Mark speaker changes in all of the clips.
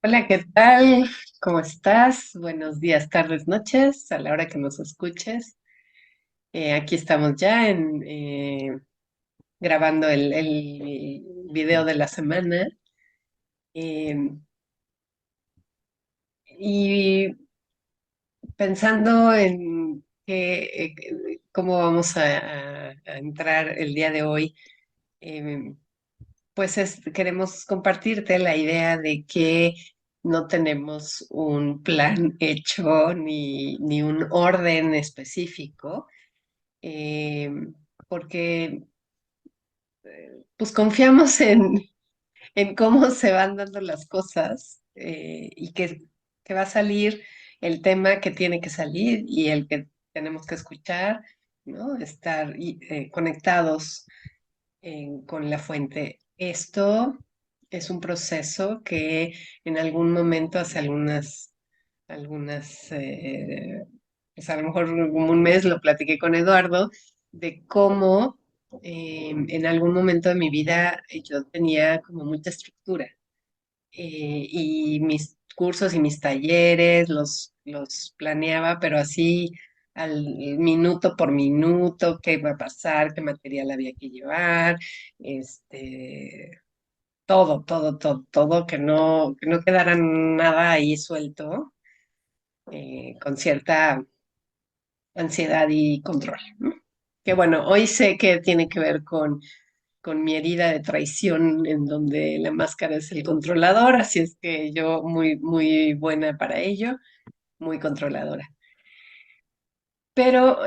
Speaker 1: Hola, ¿qué tal? ¿Cómo estás? Buenos días, tardes, noches, a la hora que nos escuches. Aquí estamos ya grabando el video de la semana eh, y pensando en cómo vamos a entrar el día de hoy. eh, Queremos compartirte la idea de que no tenemos un plan hecho ni un orden específico, eh, porque pues confiamos en cómo se van dando las cosas y que va a salir el tema que tiene que salir y el que tenemos que escuchar, ¿no? Estar conectados con la fuente. Esto es un proceso que en algún momento, hace pues a lo mejor como un mes lo platiqué con Eduardo, de cómo en algún momento de mi vida yo tenía como mucha estructura y mis cursos y mis talleres los planeaba, pero así al minuto por minuto, qué iba a pasar, qué material había que llevar, este, todo, que no quedara nada ahí suelto, con cierta ansiedad y control, ¿no? Que bueno, hoy sé que tiene que ver con mi herida de traición, en donde la máscara es el controlador, así es que yo muy buena para ello, muy controladora. Pero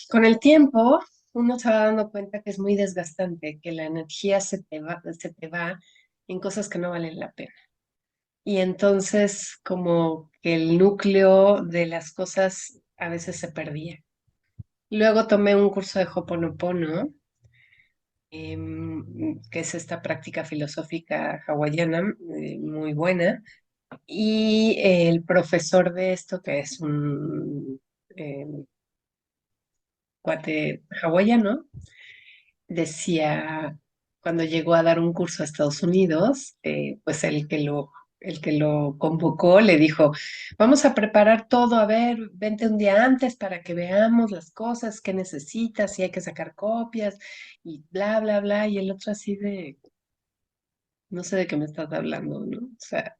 Speaker 1: con el tiempo uno se va dando cuenta que es muy desgastante, que la energía se te va en cosas que no valen la pena. Y entonces como que el núcleo de las cosas a veces se perdía. Luego tomé un curso de Hoponopono, que es esta práctica filosófica hawaiana, muy buena. Y el profesor de esto, que es un cuate hawaiano, decía, cuando llegó a dar un curso a Estados Unidos, pues el que lo convocó le dijo, vamos a preparar todo, a ver, vente un día antes para que veamos las cosas que necesitas, si hay que sacar copias y bla, bla. Y el otro así de, no sé de qué me estás hablando, ¿no? O sea,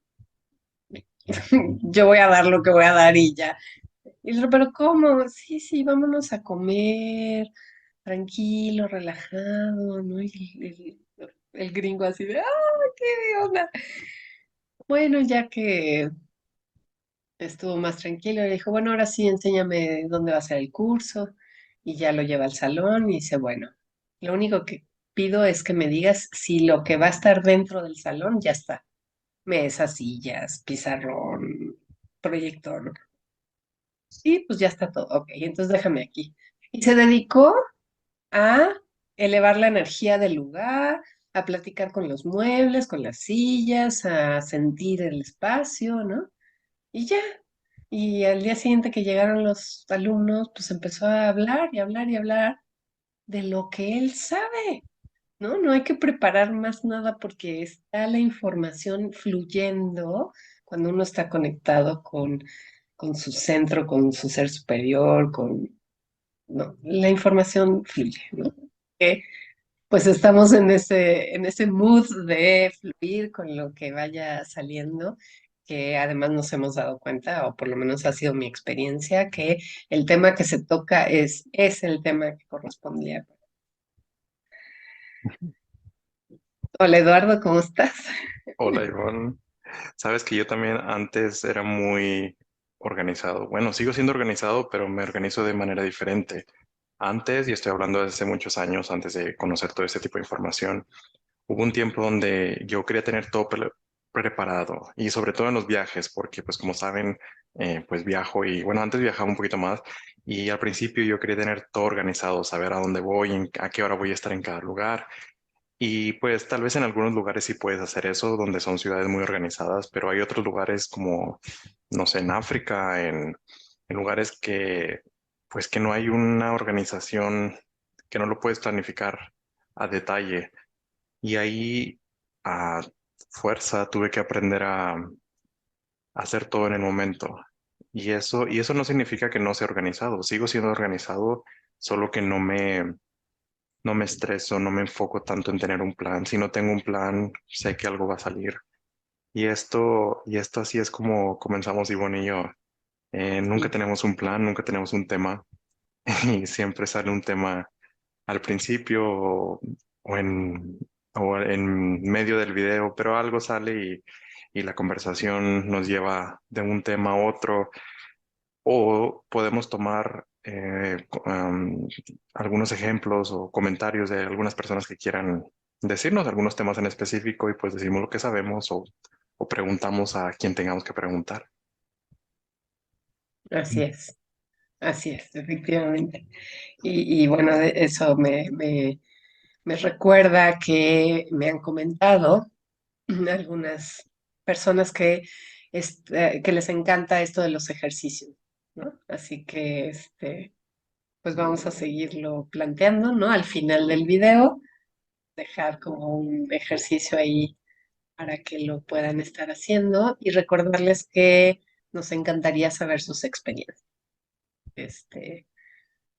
Speaker 1: yo voy a dar lo que voy a dar y ya. Y el otro, pero ¿cómo? Sí, sí, vámonos a comer, tranquilo, relajado, ¿no? El gringo así de, ¡ah, qué onda! Bueno, ya que estuvo más tranquilo, le dijo, bueno, ahora sí, enséñame dónde va a ser el curso. Y ya lo lleva al salón y dice, bueno, lo único que pido es que me digas si lo que va a estar dentro del salón ya está. Mesas, sillas, pizarrón, proyector. Sí, pues ya está todo. Ok, entonces déjame aquí. Y se dedicó a elevar la energía del lugar, a platicar con los muebles, con las sillas, a sentir el espacio, ¿no? Y ya. Y al día siguiente que llegaron los alumnos, pues empezó a hablar y hablar y hablar de lo que él sabe, ¿no? No hay que preparar más nada porque está la información fluyendo cuando uno está conectado con su centro, con su ser superior, no, la información fluye, ¿no? Pues estamos en ese mood de fluir con lo que vaya saliendo, que además nos hemos dado cuenta, o por lo menos ha sido mi experiencia, que el tema que se toca es el tema que correspondía. Hola Eduardo, ¿cómo estás?
Speaker 2: Hola, Ivonne. Sabes que yo también antes era muy organizado. Bueno, sigo siendo organizado, pero me organizo de manera diferente. Antes, y estoy hablando de hace muchos años, antes de conocer todo este tipo de información, hubo un tiempo donde yo quería tener todo preparado y sobre todo en los viajes, porque pues como saben, pues viajo y bueno, antes viajaba un poquito más y al principio yo quería tener todo organizado, saber a dónde voy, a qué hora voy a estar en cada lugar. Y pues tal vez en algunos lugares sí puedes hacer eso, donde son ciudades muy organizadas, pero hay otros lugares como, no sé, en África, en lugares que, pues que no hay una organización, que no lo puedes planificar a detalle. Y ahí a fuerza tuve que aprender hacer todo en el momento. Y eso no significa que no sea organizado. Sigo siendo organizado, solo que no me estreso, no me enfoco tanto en tener un plan. Si no tengo un plan, sé que algo va a salir. Y esto así es como comenzamos Ivonne y yo. Nunca
Speaker 1: Sí,
Speaker 2: tenemos un plan, nunca tenemos un tema y siempre sale un tema al principio o en, o en medio del video, pero algo sale y la conversación nos lleva de un tema a otro o podemos tomar algunos ejemplos o comentarios de algunas personas que quieran decirnos algunos temas en específico y pues decimos lo que sabemos o preguntamos a quien tengamos que preguntar.
Speaker 1: así es, efectivamente. Y bueno, eso me recuerda que me han comentado algunas personas que les encanta esto de los ejercicios, ¿no? Así que, pues vamos a seguirlo planteando, ¿no? Al final del video, dejar como un ejercicio ahí para que lo puedan estar haciendo y recordarles que nos encantaría saber sus experiencias, este,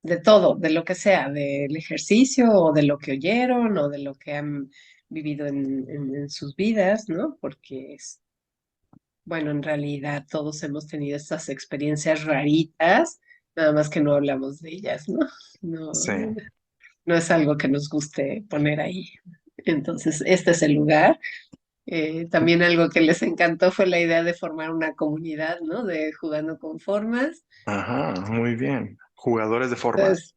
Speaker 1: de todo, de lo que sea, del ejercicio o de lo que oyeron o de lo que han vivido en sus vidas, ¿no? Porque bueno, en realidad todos hemos tenido estas experiencias raritas, nada más que no hablamos de ellas, ¿no? No,
Speaker 2: Sí,
Speaker 1: no es algo que nos guste poner ahí. Entonces, este es el lugar. También algo que les encantó fue la idea de formar una comunidad, ¿no? De jugando con formas.
Speaker 2: ajá, muy bien. Jugadores de formas.
Speaker 1: Entonces,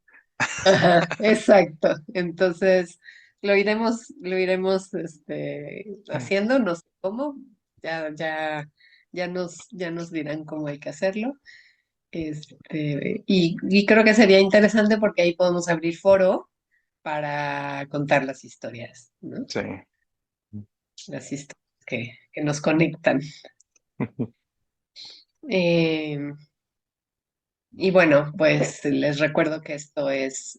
Speaker 1: ajá, exacto. Entonces, lo iremos, haciendo, no sé cómo. Ya nos dirán cómo hay que hacerlo. Y creo que sería interesante porque ahí podemos abrir foro para contar las historias, ¿no?
Speaker 2: Sí.
Speaker 1: Las historias que nos conectan. Eh, y bueno, pues les recuerdo que esto es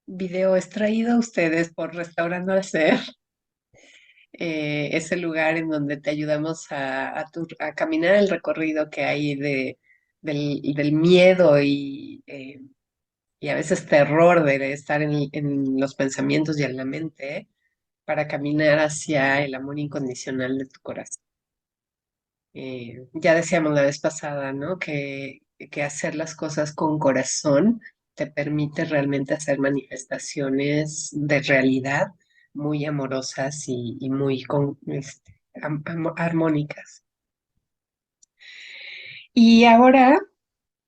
Speaker 1: video extraído a ustedes por Restaurando al Ser. Es el lugar en donde te ayudamos a caminar el recorrido que hay del miedo y a veces terror de estar en los pensamientos y en la mente para caminar hacia el amor incondicional de tu corazón. Ya decíamos la vez pasada, ¿no? Que hacer las cosas con corazón te permite realmente hacer manifestaciones de realidad muy amorosas y muy armónicas. Y ahora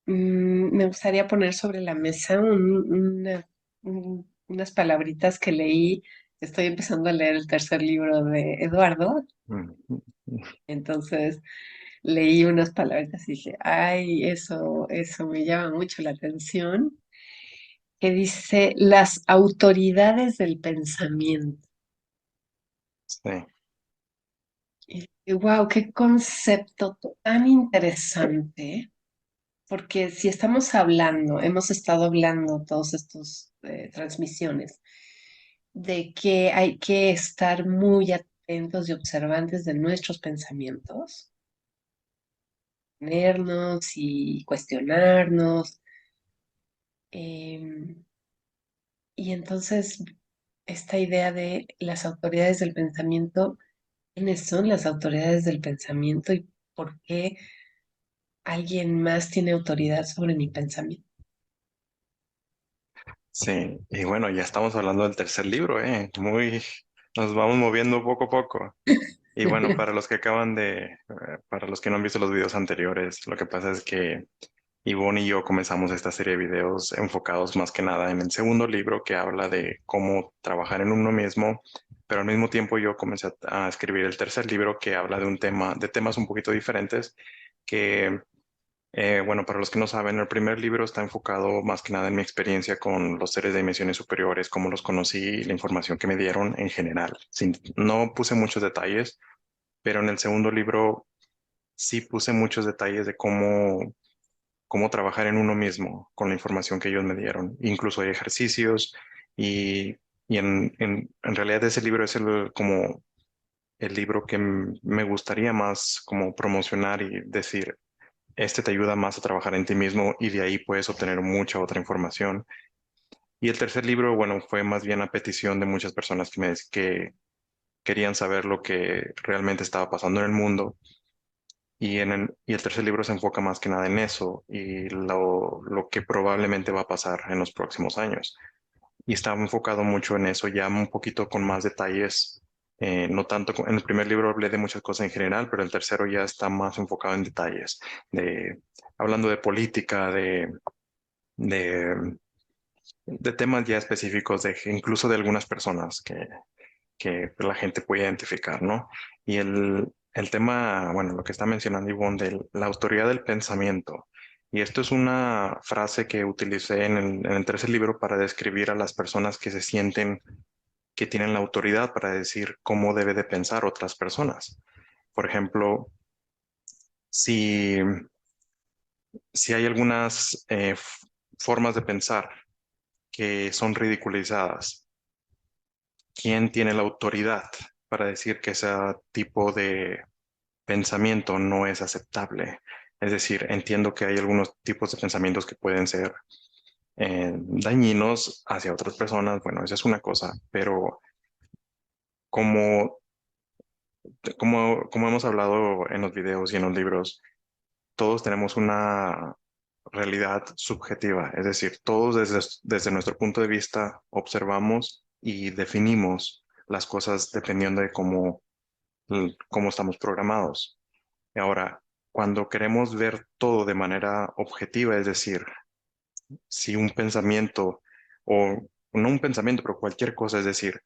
Speaker 1: me gustaría poner sobre la mesa unas palabritas que leí. Estoy empezando a leer el tercer libro de Eduardo, entonces leí unas palabritas y dije, ay, eso me llama mucho la atención, que dice las autoridades del pensamiento.
Speaker 2: Sí,
Speaker 1: Y wow, qué concepto tan interesante, porque si estamos hablando, hemos estado hablando todos estos transmisiones de que hay que estar muy atentos y observantes de nuestros pensamientos, tenernos y cuestionarnos. em, y entonces, esta idea de las autoridades del pensamiento, ¿quiénes son las autoridades del pensamiento y por qué alguien más tiene autoridad sobre mi pensamiento?
Speaker 2: sí. Y bueno, ya estamos hablando del tercer libro, ¿eh? Nos vamos moviendo poco a poco. Y bueno, para los que no han visto los videos anteriores, lo que pasa es que Ivonne y yo comenzamos esta serie de videos enfocados más que nada en el segundo libro que habla de cómo trabajar en uno mismo, pero al mismo tiempo yo comencé a escribir el tercer libro que habla de temas un poquito diferentes que bueno, para los que no saben, el primer libro está enfocado más que nada en mi experiencia con los seres de dimensiones superiores, cómo los conocí y la información que me dieron en general. No puse muchos detalles, pero en el segundo libro sí puse muchos detalles de cómo trabajar en uno mismo con la información que ellos me dieron. Incluso hay ejercicios y en realidad ese libro es el libro que me gustaría más como promocionar y decir, este te ayuda más a trabajar en ti mismo y de ahí puedes obtener mucha otra información. Y el tercer libro, bueno, fue más bien a petición de muchas personas que querían saber lo que realmente estaba pasando en el mundo. Y el tercer libro se enfoca más que nada en eso y lo que probablemente va a pasar en los próximos años. Y estaba enfocado mucho en eso, ya un poquito con más detalles. No tanto, en el primer libro hablé de muchas cosas en general, pero el tercero ya está más enfocado en detalles, de, hablando de política, de, de temas ya específicos, incluso de algunas personas que la gente puede identificar, ¿no? Y el tema, bueno, lo que está mencionando Ivonne, de la autoridad del pensamiento. Y esto es una frase que utilicé en el tercer libro para describir a las personas que se sienten que tienen la autoridad para decir cómo debe de pensar otras personas. Por ejemplo, si, si hay algunas formas de pensar que son ridiculizadas, ¿quién tiene la autoridad para decir que ese tipo de pensamiento no es aceptable? Es decir, entiendo que hay algunos tipos de pensamientos que pueden ser dañinos hacia otras personas, bueno, esa es una cosa, pero como, como hemos hablado en los videos y en los libros, todos tenemos una realidad subjetiva, es decir, todos desde nuestro punto de vista observamos y definimos las cosas dependiendo de cómo estamos programados. Ahora, cuando queremos ver todo de manera objetiva, es decir, si un pensamiento o no un pensamiento, pero cualquier cosa, es decir,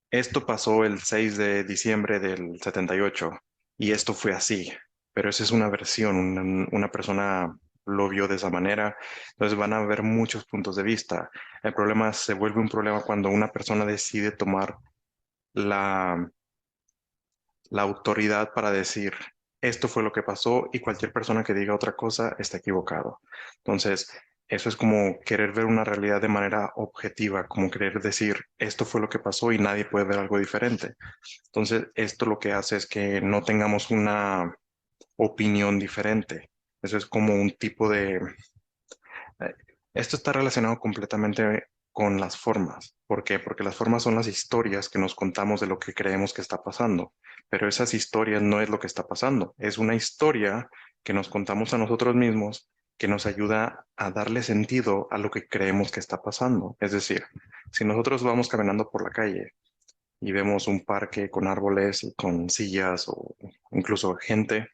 Speaker 2: esto pasó el 6 de diciembre del 78 y esto fue así, pero esa es una versión, una persona lo vio de esa manera, entonces van a haber muchos puntos de vista. El problema se vuelve un problema cuando una persona decide tomar la la autoridad para decir esto fue lo que pasó y cualquier persona que diga otra cosa está equivocado. Entonces, eso es como querer ver una realidad de manera objetiva, como querer decir esto fue lo que pasó y nadie puede ver algo diferente. Entonces, esto lo que hace es que no tengamos una opinión diferente. Eso es como un tipo de eh, Esto está relacionado completamente con las formas. ¿Por qué? Porque las formas son las historias que nos contamos de lo que creemos que está pasando, pero esas historias no es lo que está pasando, es una historia que nos contamos a nosotros mismos que nos ayuda a darle sentido a lo que creemos que está pasando. Es decir, si nosotros vamos caminando por la calle y vemos un parque con árboles y con sillas o incluso gente,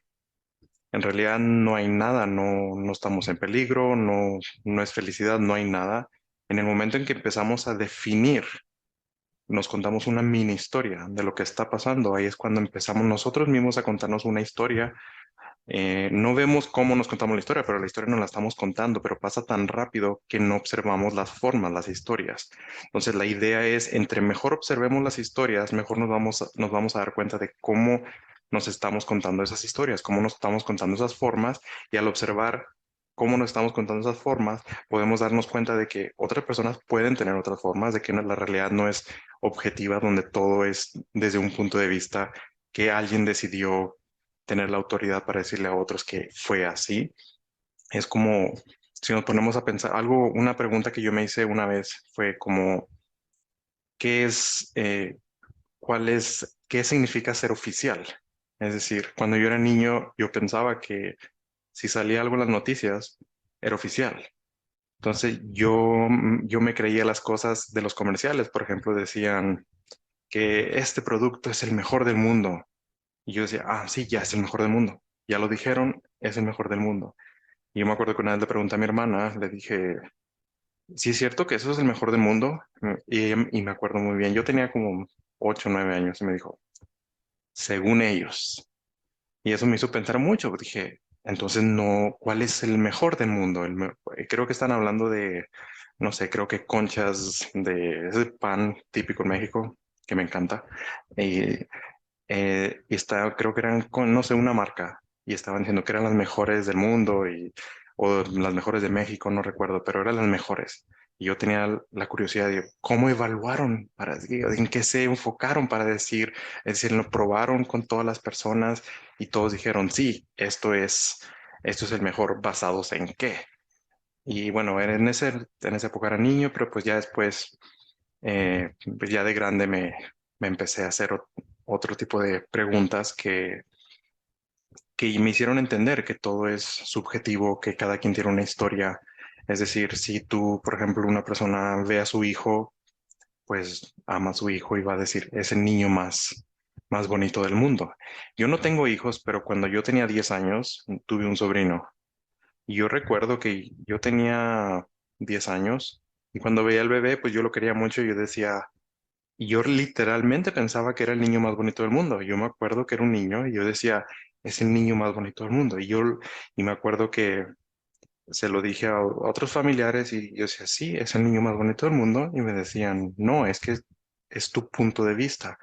Speaker 2: en realidad no hay nada, no estamos en peligro, no es felicidad, no hay nada. En el momento en que empezamos a definir, nos contamos una mini historia de lo que está pasando, ahí es cuando empezamos nosotros mismos a contarnos una historia. No vemos cómo nos contamos la historia, pero la historia nos la estamos contando, pero pasa tan rápido que no observamos las formas, las historias. Entonces la idea es, entre mejor observemos las historias, mejor nos vamos a dar cuenta de cómo nos estamos contando esas historias, cómo nos estamos contando esas formas, y al observar cómo nos estamos contando esas formas, podemos darnos cuenta de que otras personas pueden tener otras formas, de que la realidad no es objetiva, donde todo es desde un punto de vista que alguien decidió tener la autoridad para decirle a otros que fue así. Es como si nos ponemos a pensar algo, una pregunta que yo me hice una vez fue como, ¿qué es, qué significa ser oficial? Es decir, cuando yo era niño, yo pensaba que si salía algo en las noticias, era oficial. Entonces yo me creía las cosas de los comerciales, por ejemplo, decían que este producto es el mejor del mundo. Y yo decía, ah, sí, ya es el mejor del mundo. Ya lo dijeron, es el mejor del mundo. Y yo me acuerdo que una vez le pregunté a mi hermana, le dije, ¿sí es cierto que eso es el mejor del mundo? Y me acuerdo muy bien, yo tenía como 8 o 9 años y me dijo, según ellos. Y eso me hizo pensar mucho. Dije, entonces no, ¿cuál es el mejor del mundo? Creo que están hablando de, no sé, creo que conchas de ese pan típico en México, que me encanta. Y y está, creo que eran, no sé, una marca, y estaban diciendo que eran las mejores del mundo o las mejores de México, no recuerdo, pero eran las mejores. Y yo tenía la curiosidad de cómo evaluaron, en qué se enfocaron para decir, es decir, lo probaron con todas las personas y todos dijeron, sí, esto es el mejor, ¿basados en qué? Y bueno, en esa época era niño, pero pues ya después, pues ya de grande me empecé a hacer otro tipo de preguntas que me hicieron entender que todo es subjetivo, que cada quien tiene una historia. Es decir, si tú, por ejemplo, una persona ve a su hijo, pues ama a su hijo y va a decir, es el niño más bonito del mundo. Yo no tengo hijos, pero cuando yo tenía 10 años, tuve un sobrino. Y yo recuerdo que yo tenía 10 años y cuando veía al bebé, pues yo lo quería mucho y yo decía, y yo literalmente pensaba que era el niño más bonito del mundo. Yo me acuerdo que era un niño y yo decía, es el niño más bonito del mundo. Y me acuerdo que se lo dije a otros familiares y yo decía, sí, es el niño más bonito del mundo. Y me decían, no, es que es tu punto de vista.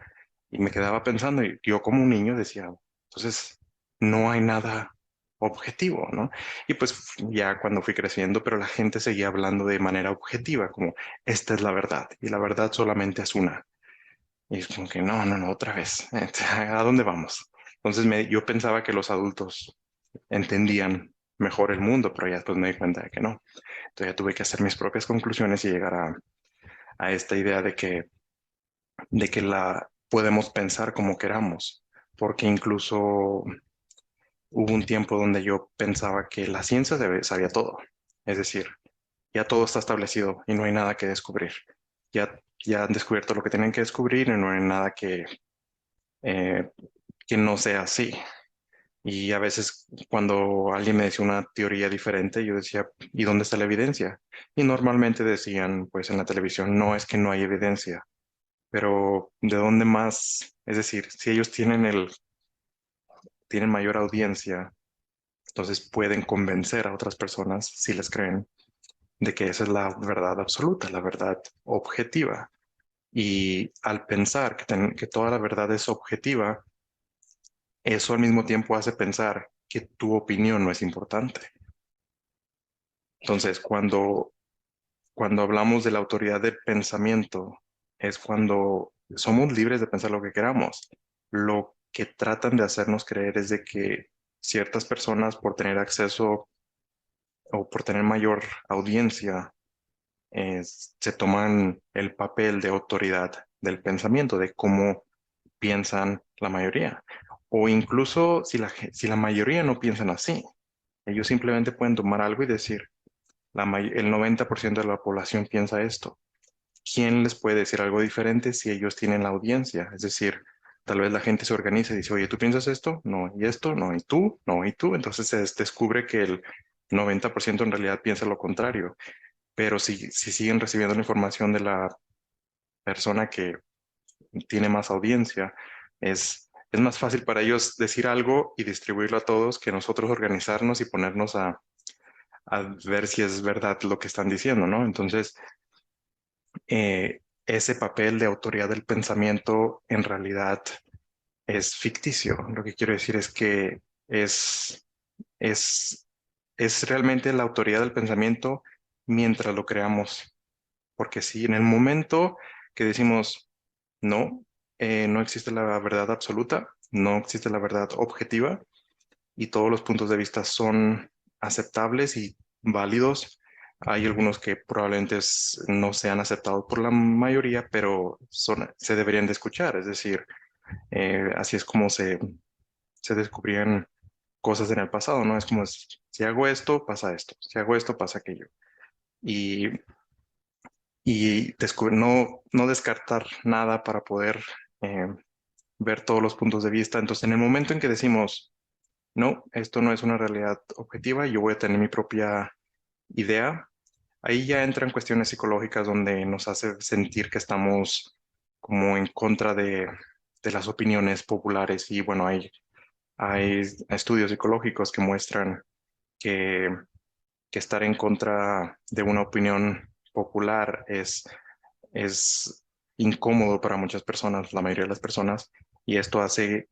Speaker 2: Y me quedaba pensando, y yo como un niño decía, entonces no hay nada objetivo, ¿no? Y pues ya cuando fui creciendo, pero la gente seguía hablando de manera objetiva, como esta es la verdad, y la verdad solamente es una. Y es como que no, no, no, otra vez, ¿a dónde vamos? Entonces yo pensaba que los adultos entendían mejor el mundo, pero ya después me di cuenta de que no. Entonces ya tuve que hacer mis propias conclusiones y llegar a esta idea de que la podemos pensar como queramos, porque incluso hubo un tiempo donde yo pensaba que la ciencia sabía todo, es decir, ya todo está establecido y no hay nada que descubrir. Ya han descubierto lo que tienen que descubrir y no hay nada eh, que no sea así. Y a veces cuando alguien me decía una teoría diferente, yo decía, ¿y dónde está la evidencia? Y normalmente decían, pues en la televisión, no es que no hay evidencia, pero ¿de dónde más? Es decir, si ellos tienen mayor audiencia, entonces pueden convencer a otras personas, si les creen, de que esa es la verdad absoluta, la verdad objetiva. Y al pensar que toda la verdad es objetiva, eso al mismo tiempo hace pensar que tu opinión no es importante. Entonces, cuando hablamos de la autoridad del pensamiento, es cuando somos libres de pensar lo que queramos. Lo que tratan de hacernos creer es de que ciertas personas, por tener acceso o por tener mayor audiencia, se toman el papel de autoridad del pensamiento, de cómo piensan la mayoría. O incluso si la mayoría no piensan así, ellos simplemente pueden tomar algo y decir, el 90% de la población piensa esto. ¿Quién les puede decir algo diferente si ellos tienen la audiencia? Es decir, tal vez la gente se organiza y dice, oye, ¿tú piensas esto? No, y esto, no, y tú, no, y tú. Entonces se descubre que el 90% en realidad piensa lo contrario. Pero si siguen recibiendo la información de la persona que tiene más audiencia, es más fácil para ellos decir algo y distribuirlo a todos que nosotros organizarnos y ponernos a ver si es verdad lo que están diciendo, ¿no? Entonces, ese papel de autoridad del pensamiento en realidad es ficticio. Lo que quiero decir es que es, es realmente la autoridad del pensamiento mientras lo creamos. Porque si en el momento que decimos no, no existe la verdad absoluta, no existe la verdad objetiva y todos los puntos de vista son aceptables y válidos. Hay algunos que probablemente no sean aceptados por la mayoría, pero se deberían de escuchar. Es decir, así es como se descubrían cosas en el pasado, ¿no? Es como si hago esto, pasa esto. Si hago esto, pasa aquello. Y, no descartar nada para poder eh, ver todos los puntos de vista. Entonces, en el momento en que decimos, no, esto no es una realidad objetiva, yo voy a tener mi propia idea. Ahí ya entran cuestiones psicológicas donde nos hace sentir que estamos como en contra de las opiniones populares y bueno, hay estudios psicológicos que muestran que, que estar en contra de una opinión popular es incómodo para muchas personas, la mayoría de las personas, y esto hace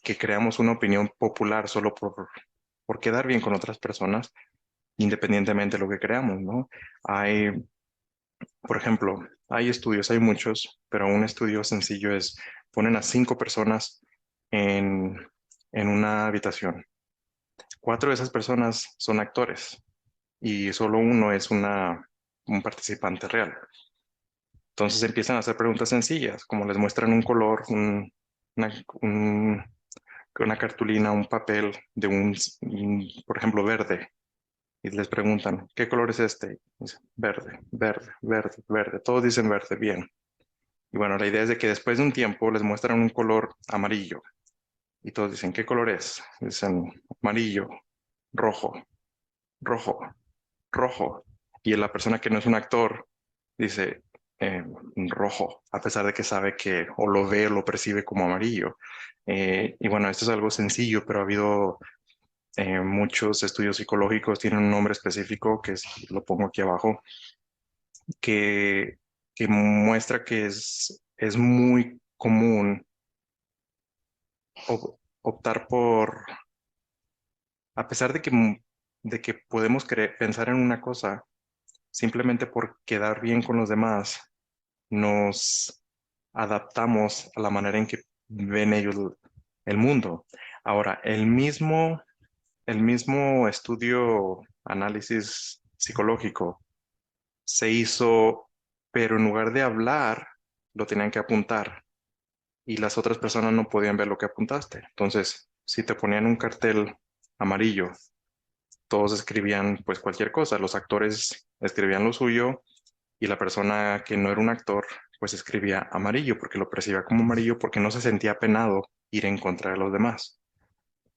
Speaker 2: que creamos una opinión popular solo por quedar bien con otras personas independientemente de lo que creamos, ¿no? Hay, por ejemplo, hay estudios, hay muchos, pero un estudio sencillo es, ponen a 5 personas en, en una habitación. 4 de esas personas son actores y solo uno es un participante real. Entonces empiezan a hacer preguntas sencillas, como les muestran un color, una, un- una cartulina, un papel de por ejemplo, verde, y les preguntan, ¿qué color es este? Dice, verde, verde, verde, verde. Todos dicen verde, bien. Y bueno, la idea es de que después de un tiempo les muestran un color amarillo y todos dicen, ¿qué color es? Dicen amarillo, rojo, rojo, rojo. Y la persona que no es un actor dice rojo, a pesar de que sabe que o lo ve o lo percibe como amarillo. Y bueno, esto es algo sencillo, pero ha habido muchos estudios psicológicos, tienen un nombre específico lo pongo aquí abajo, que, que muestra que es muy común optar por, a pesar de que podemos pensar en una cosa, simplemente por quedar bien con los demás, nos adaptamos a la manera en que ven ellos el mundo. Ahora, el mismo estudio, análisis psicológico, se hizo, pero en lugar de hablar, lo tenían que apuntar y las otras personas no podían ver lo que apuntaste. Entonces, si te ponían un cartel amarillo, todos escribían pues cualquier cosa. Los actores escribían lo suyo y la persona que no era un actor pues escribía amarillo porque lo percibía como amarillo porque no se sentía penado ir en contra de los demás.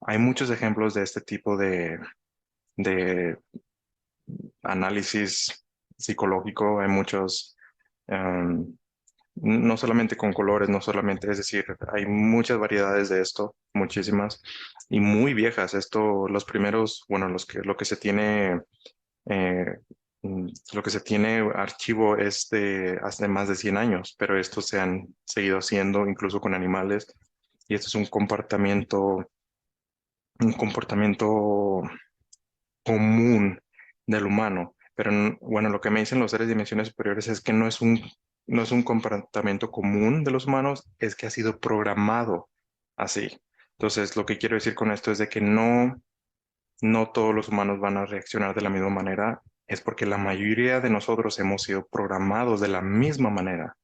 Speaker 2: Hay muchos ejemplos de este tipo de análisis psicológico, hay muchos, um, no solamente con colores, no solamente, es decir, hay muchas variedades de esto, muchísimas, y muy viejas. Esto, los primeros, bueno, lo que se tiene, eh, lo que se tiene archivo es de hace más de 100 años, pero estos se han seguido haciendo incluso con animales, y esto es un comportamiento común del humano. Pero bueno, lo que me dicen los seres de dimensiones superiores es que no es un comportamiento común de los humanos, es que ha sido programado así. Entonces, lo que quiero decir con esto es de que no todos los humanos van a reaccionar de la misma manera, es porque la mayoría de nosotros hemos sido programados de la misma manera.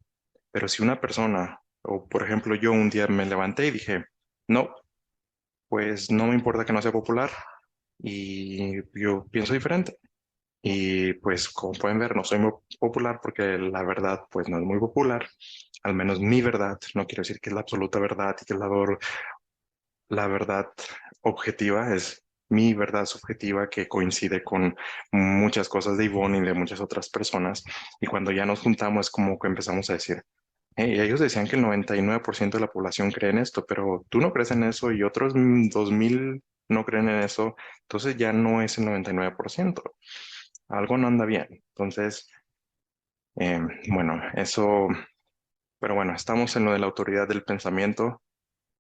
Speaker 2: Pero si una persona, o por ejemplo yo un día me levanté y dije, no, pues no me importa que no sea popular y yo pienso diferente. Y pues como pueden ver, no soy muy popular porque la verdad pues no es muy popular, al menos mi verdad, no quiero decir que es la absoluta verdad y que es la verdad objetiva, es mi verdad subjetiva que coincide con muchas cosas de Ivonne y de muchas otras personas. Y cuando ya nos juntamos es como que empezamos a decir, hey, ellos decían que el 99% de la población cree en esto, pero tú no crees en eso y otros 2000 no creen en eso, entonces ya no es el 99%. Algo no anda bien. Entonces, bueno, eso, pero bueno, estamos en lo de la autoridad del pensamiento,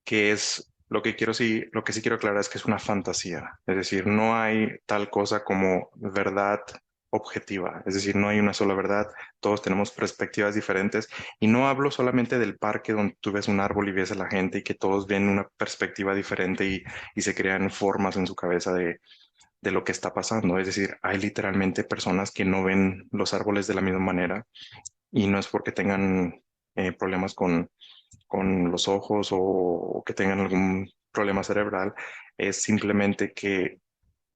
Speaker 2: que es lo que sí quiero aclarar es que es una fantasía. Es decir, no hay tal cosa como verdad objetiva. Es decir, no hay una sola verdad. Todos tenemos perspectivas diferentes. Y no hablo solamente del parque donde tú ves un árbol y ves a la gente y que todos ven una perspectiva diferente y se crean formas en su cabeza de lo que está pasando. Es decir, hay literalmente personas que no ven los árboles de la misma manera y no es porque tengan problemas con los ojos o que tengan algún problema cerebral, es simplemente que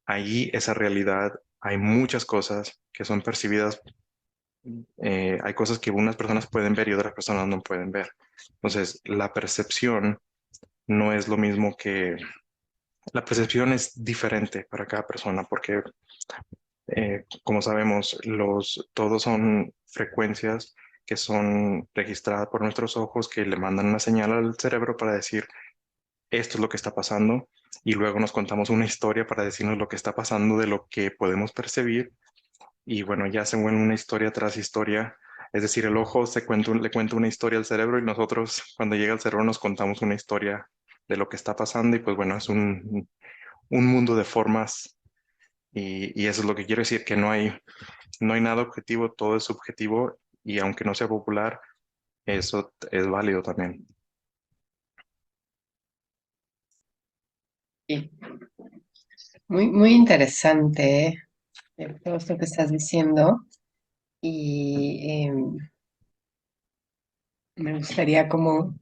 Speaker 2: ahí esa realidad hay muchas cosas que son percibidas, hay cosas que unas personas pueden ver y otras personas no pueden ver. Entonces, la percepción no es lo mismo que... La percepción es diferente para cada persona porque como sabemos, todos son frecuencias que son registradas por nuestros ojos que le mandan una señal al cerebro para decir esto es lo que está pasando y luego nos contamos una historia para decirnos lo que está pasando de lo que podemos percibir y bueno, ya se vuelve una historia tras historia. Es decir, el ojo le cuenta una historia al cerebro y nosotros cuando llega al cerebro nos contamos una historia de lo que está pasando y pues bueno, es un mundo de formas Y eso es lo que quiero decir, que no hay nada objetivo, todo es subjetivo y aunque no sea popular, eso es válido también.
Speaker 1: Sí, muy, muy interesante, todo esto que estás diciendo. Y me gustaría como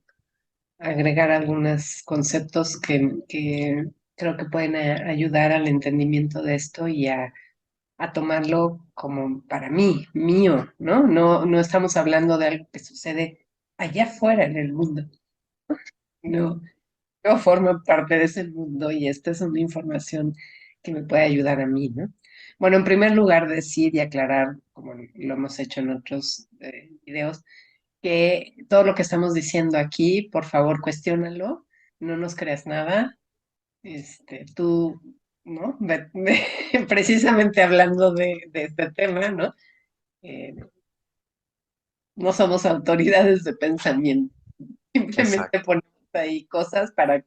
Speaker 1: agregar algunos conceptos que creo que pueden ayudar al entendimiento de esto y a tomarlo como para mí, mío, ¿no? No, no estamos hablando de algo que sucede allá afuera en el mundo. No, yo formo parte de ese mundo y esta es una información que me puede ayudar a mí, ¿no? Bueno, en primer lugar, decir y aclarar, como lo hemos hecho en otros videos, que todo lo que estamos diciendo aquí, por favor, cuestiónalo, no nos creas nada. Tú, ¿no? Precisamente hablando de este tema, ¿no? Eh, no somos autoridades de pensamiento, simplemente
Speaker 2: Exacto,
Speaker 1: ponemos ahí cosas para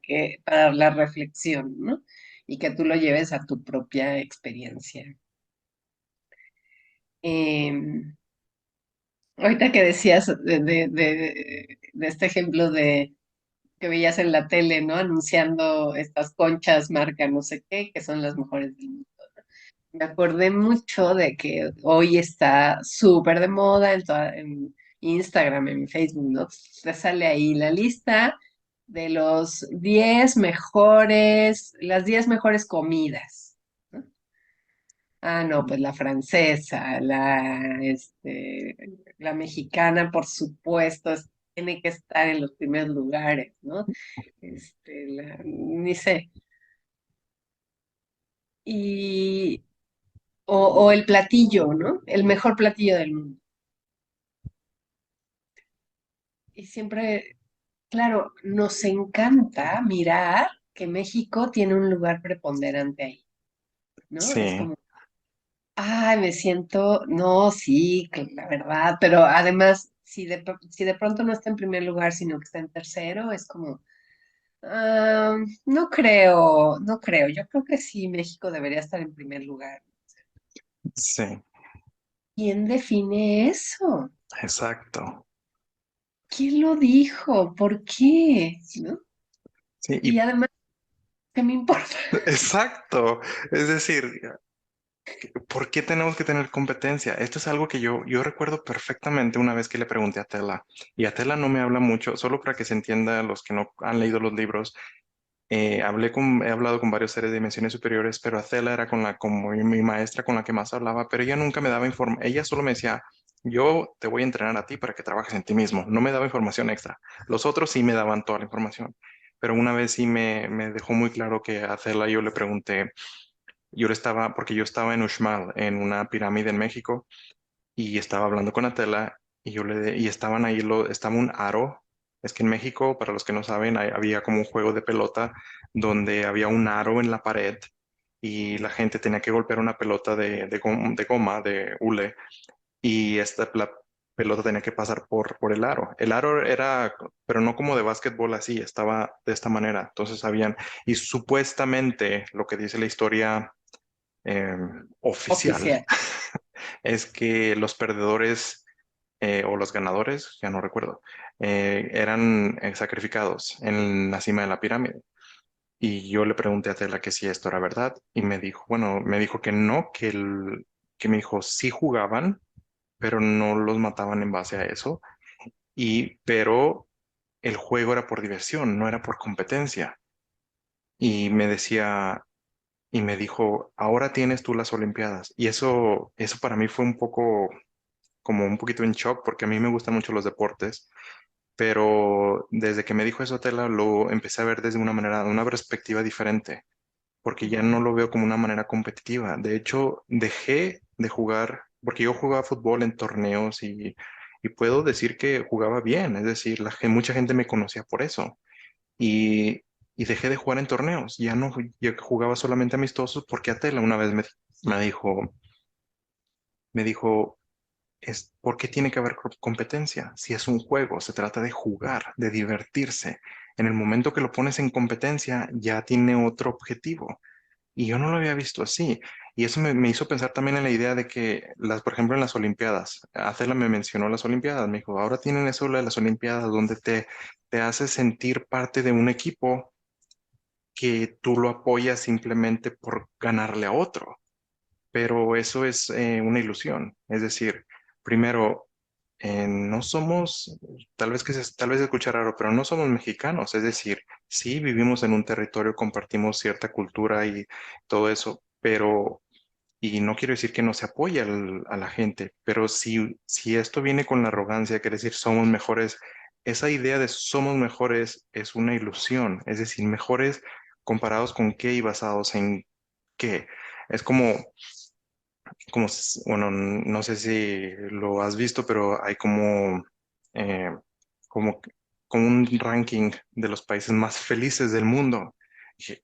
Speaker 1: la reflexión, ¿no? Y que tú lo lleves a tu propia experiencia. Em, Ahorita que decías de este ejemplo de que veías en la tele, ¿no? Anunciando estas conchas marca no sé qué, que son las mejores del mundo. Me acordé mucho de que hoy está súper de moda en Instagram, en Facebook, ¿no? Te sale ahí la lista de las 10 mejores comidas, ¿no? Ah, no, pues la francesa, la mexicana, por supuesto, tiene que estar en los primeros lugares, ¿no? Ni sé. Y, o el platillo, ¿no? El mejor platillo del mundo. Y siempre, claro, nos encanta mirar que México tiene un lugar preponderante ahí, ¿no? Es
Speaker 2: sí,
Speaker 1: como, ay, me siento, no, sí, que la verdad, pero además, si de pronto no está en primer lugar, sino que está en tercero, es como, no creo, no creo. Yo creo que sí, México debería estar en primer lugar.
Speaker 2: sí,
Speaker 1: ¿Quién define eso?
Speaker 2: exacto.
Speaker 1: ¿Quién lo dijo? ¿Por qué? ¿No?
Speaker 2: Sí,
Speaker 1: Y además, ¿qué me importa?
Speaker 2: exacto. Es decir, ¿por qué tenemos que tener competencia? Esto es algo que yo recuerdo perfectamente una vez que le pregunté a Tela, y a Tela no me habla mucho, solo para que se entienda los que no han leído los libros. He hablado con varios seres de dimensiones superiores, pero Tela era como mi maestra con la que más hablaba, pero ella nunca me daba información, ella solo me decía, yo te voy a entrenar a ti para que trabajes en ti mismo, no me daba información extra. Los otros sí me daban toda la información, pero una vez sí me dejó muy claro que a Tela yo le pregunté, porque yo estaba en Uxmal, en una pirámide en México, y estaba hablando con Atela, y estaban ahí, estaba un aro. Es que en México, para los que no saben, había como un juego de pelota donde había un aro en la pared y la gente tenía que golpear una pelota de goma, de hule, y la pelota tenía que pasar por el aro. El aro era, pero no como de básquetbol así, estaba de esta manera. Entonces y supuestamente lo que dice la historia oficial
Speaker 1: Oficial.
Speaker 2: es que los perdedores o los ganadores, ya no recuerdo, eran sacrificados en la cima de la pirámide. Y yo le pregunté a Tela que si esto era verdad y me dijo, bueno, me dijo que no, que me dijo sí jugaban, pero no los mataban en base a eso. Pero el juego era por diversión, no era por competencia. Y me decía, y me dijo, ahora tienes tú las Olimpiadas. Y eso para mí fue un poco, como un poquito en shock, porque a mí me gustan mucho los deportes, pero desde que me dijo eso Tela, lo empecé a ver desde una perspectiva diferente, porque ya no lo veo como una manera competitiva. De hecho, dejé de jugar, porque yo jugaba fútbol en torneos y puedo decir que jugaba bien, es decir, mucha gente me conocía por eso. Y, y dejé de jugar en torneos, ya no, yo jugaba solamente amistosos porque Atela una vez me dijo, ¿por qué tiene que haber competencia? Si es un juego, se trata de jugar, de divertirse. En el momento que lo pones en competencia, ya tiene otro objetivo. Y yo no lo había visto así. Y eso me hizo pensar también en la idea de que, por ejemplo, en las Olimpiadas, Acela me mencionó las Olimpiadas, me dijo, ahora tienen eso de las Olimpiadas donde te hace sentir parte de un equipo que tú lo apoyas simplemente por ganarle a otro. Pero eso es una ilusión. Es decir, primero, no somos, tal vez escuchar raro, pero no somos mexicanos. Es decir, sí vivimos en un territorio, compartimos cierta cultura y todo eso, pero, y no quiero decir que no se apoye a la gente, pero si esto viene con la arrogancia, quiere decir somos mejores, esa idea de somos mejores es una ilusión. Es decir, mejores comparados con qué y basados en qué. Es bueno, no sé si lo has visto, pero hay eh, como, como un ranking de los países más felices del mundo. Dije,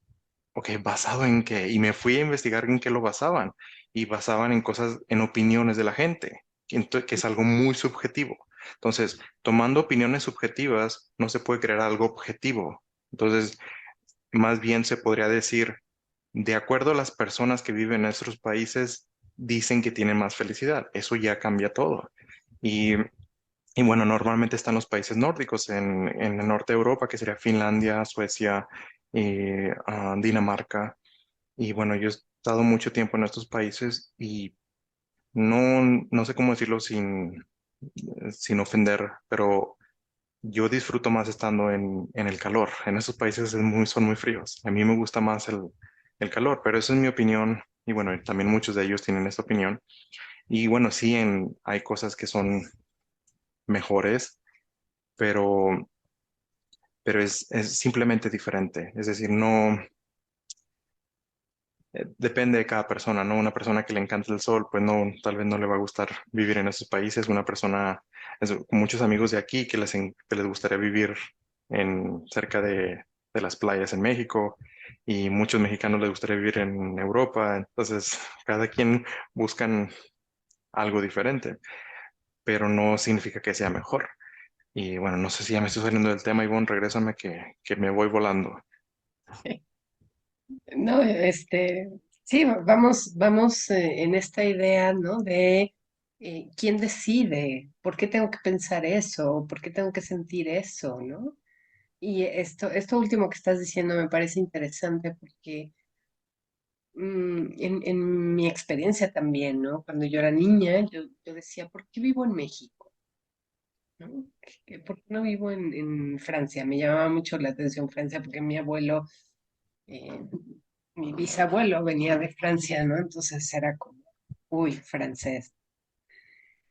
Speaker 2: ok, ¿basado en qué? Y me fui a investigar en qué lo basaban. Y basaban en cosas, en opiniones de la gente, que es algo muy subjetivo. Entonces, tomando opiniones subjetivas, no se puede crear algo objetivo. Entonces, más bien se podría decir de acuerdo a las personas que viven en nuestros países, dicen que tienen más felicidad. Eso ya cambia todo. Y, y bueno, normalmente están los países nórdicos en el norte de Europa, que sería Finlandia, Suecia, Dinamarca. Y bueno, yo he estado mucho tiempo en estos países y no sé cómo decirlo sin ofender, pero yo disfruto más estando en el calor. En esos países son muy fríos. A mí me gusta más el calor, pero esa es mi opinión. Y bueno, también muchos de ellos tienen esta opinión. Y bueno, sí, hay cosas que son mejores, pero, pero es simplemente diferente. Es decir, no, depende de cada persona, ¿no? Una persona que le encanta el sol, pues no, tal vez no le va a gustar vivir en esos países. Una persona, muchos amigos de aquí que les gustaría vivir cerca de las playas en México y muchos mexicanos les gustaría vivir en Europa. Entonces, cada quien buscan algo diferente, pero no significa que sea mejor. Y bueno, no sé si ya me estoy saliendo del tema, Ivonne, regrésame que me voy volando.
Speaker 1: No, sí, vamos en esta idea, ¿no? De quién decide, por qué tengo que pensar eso, por qué tengo que sentir eso, ¿no? Y esto último que estás diciendo me parece interesante porque en mi experiencia también, ¿no? Cuando yo era niña, yo decía, ¿por qué vivo en México? ¿No? ¿Por qué no vivo en Francia? Me llamaba mucho la atención Francia porque mi abuelo eh, mi bisabuelo venía de Francia, ¿no? Entonces era como, uy, francés.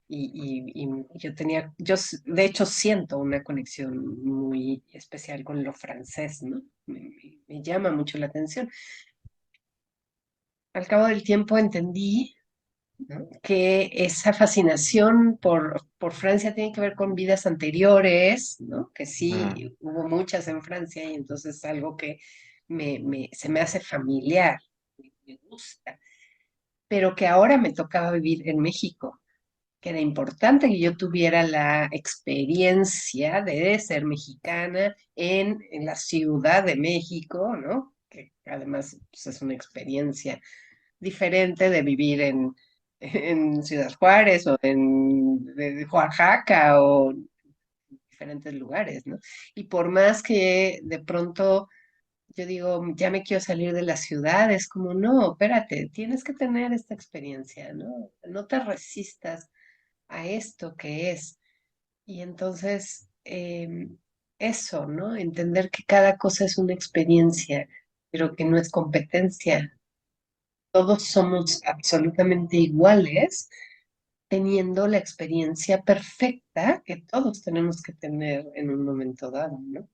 Speaker 1: Y yo tenía, de hecho siento una conexión muy especial con lo francés, ¿no? Me llama mucho la atención. Al cabo del tiempo entendí, ¿no? Que esa fascinación por Francia tiene que ver con vidas anteriores, ¿no? Que
Speaker 2: Mm,
Speaker 1: sí, hubo muchas en Francia y entonces es algo que se me hace familiar, me gusta, pero que ahora me tocaba vivir en México, que era importante que yo tuviera la experiencia de ser mexicana en la Ciudad de México, ¿no? Que además pues, es una experiencia diferente de vivir en Ciudad Juárez o de Oaxaca o diferentes lugares, ¿no? Y por más que de pronto yo digo, ya me quiero salir de la ciudad, es como, no, espérate, tienes que tener esta experiencia, ¿no? No te resistas a esto que es. Y entonces, eso, ¿no? Entender que cada cosa es una experiencia, pero que no es competencia. Todos somos absolutamente iguales, teniendo la experiencia perfecta que todos tenemos que tener en un momento dado, ¿no?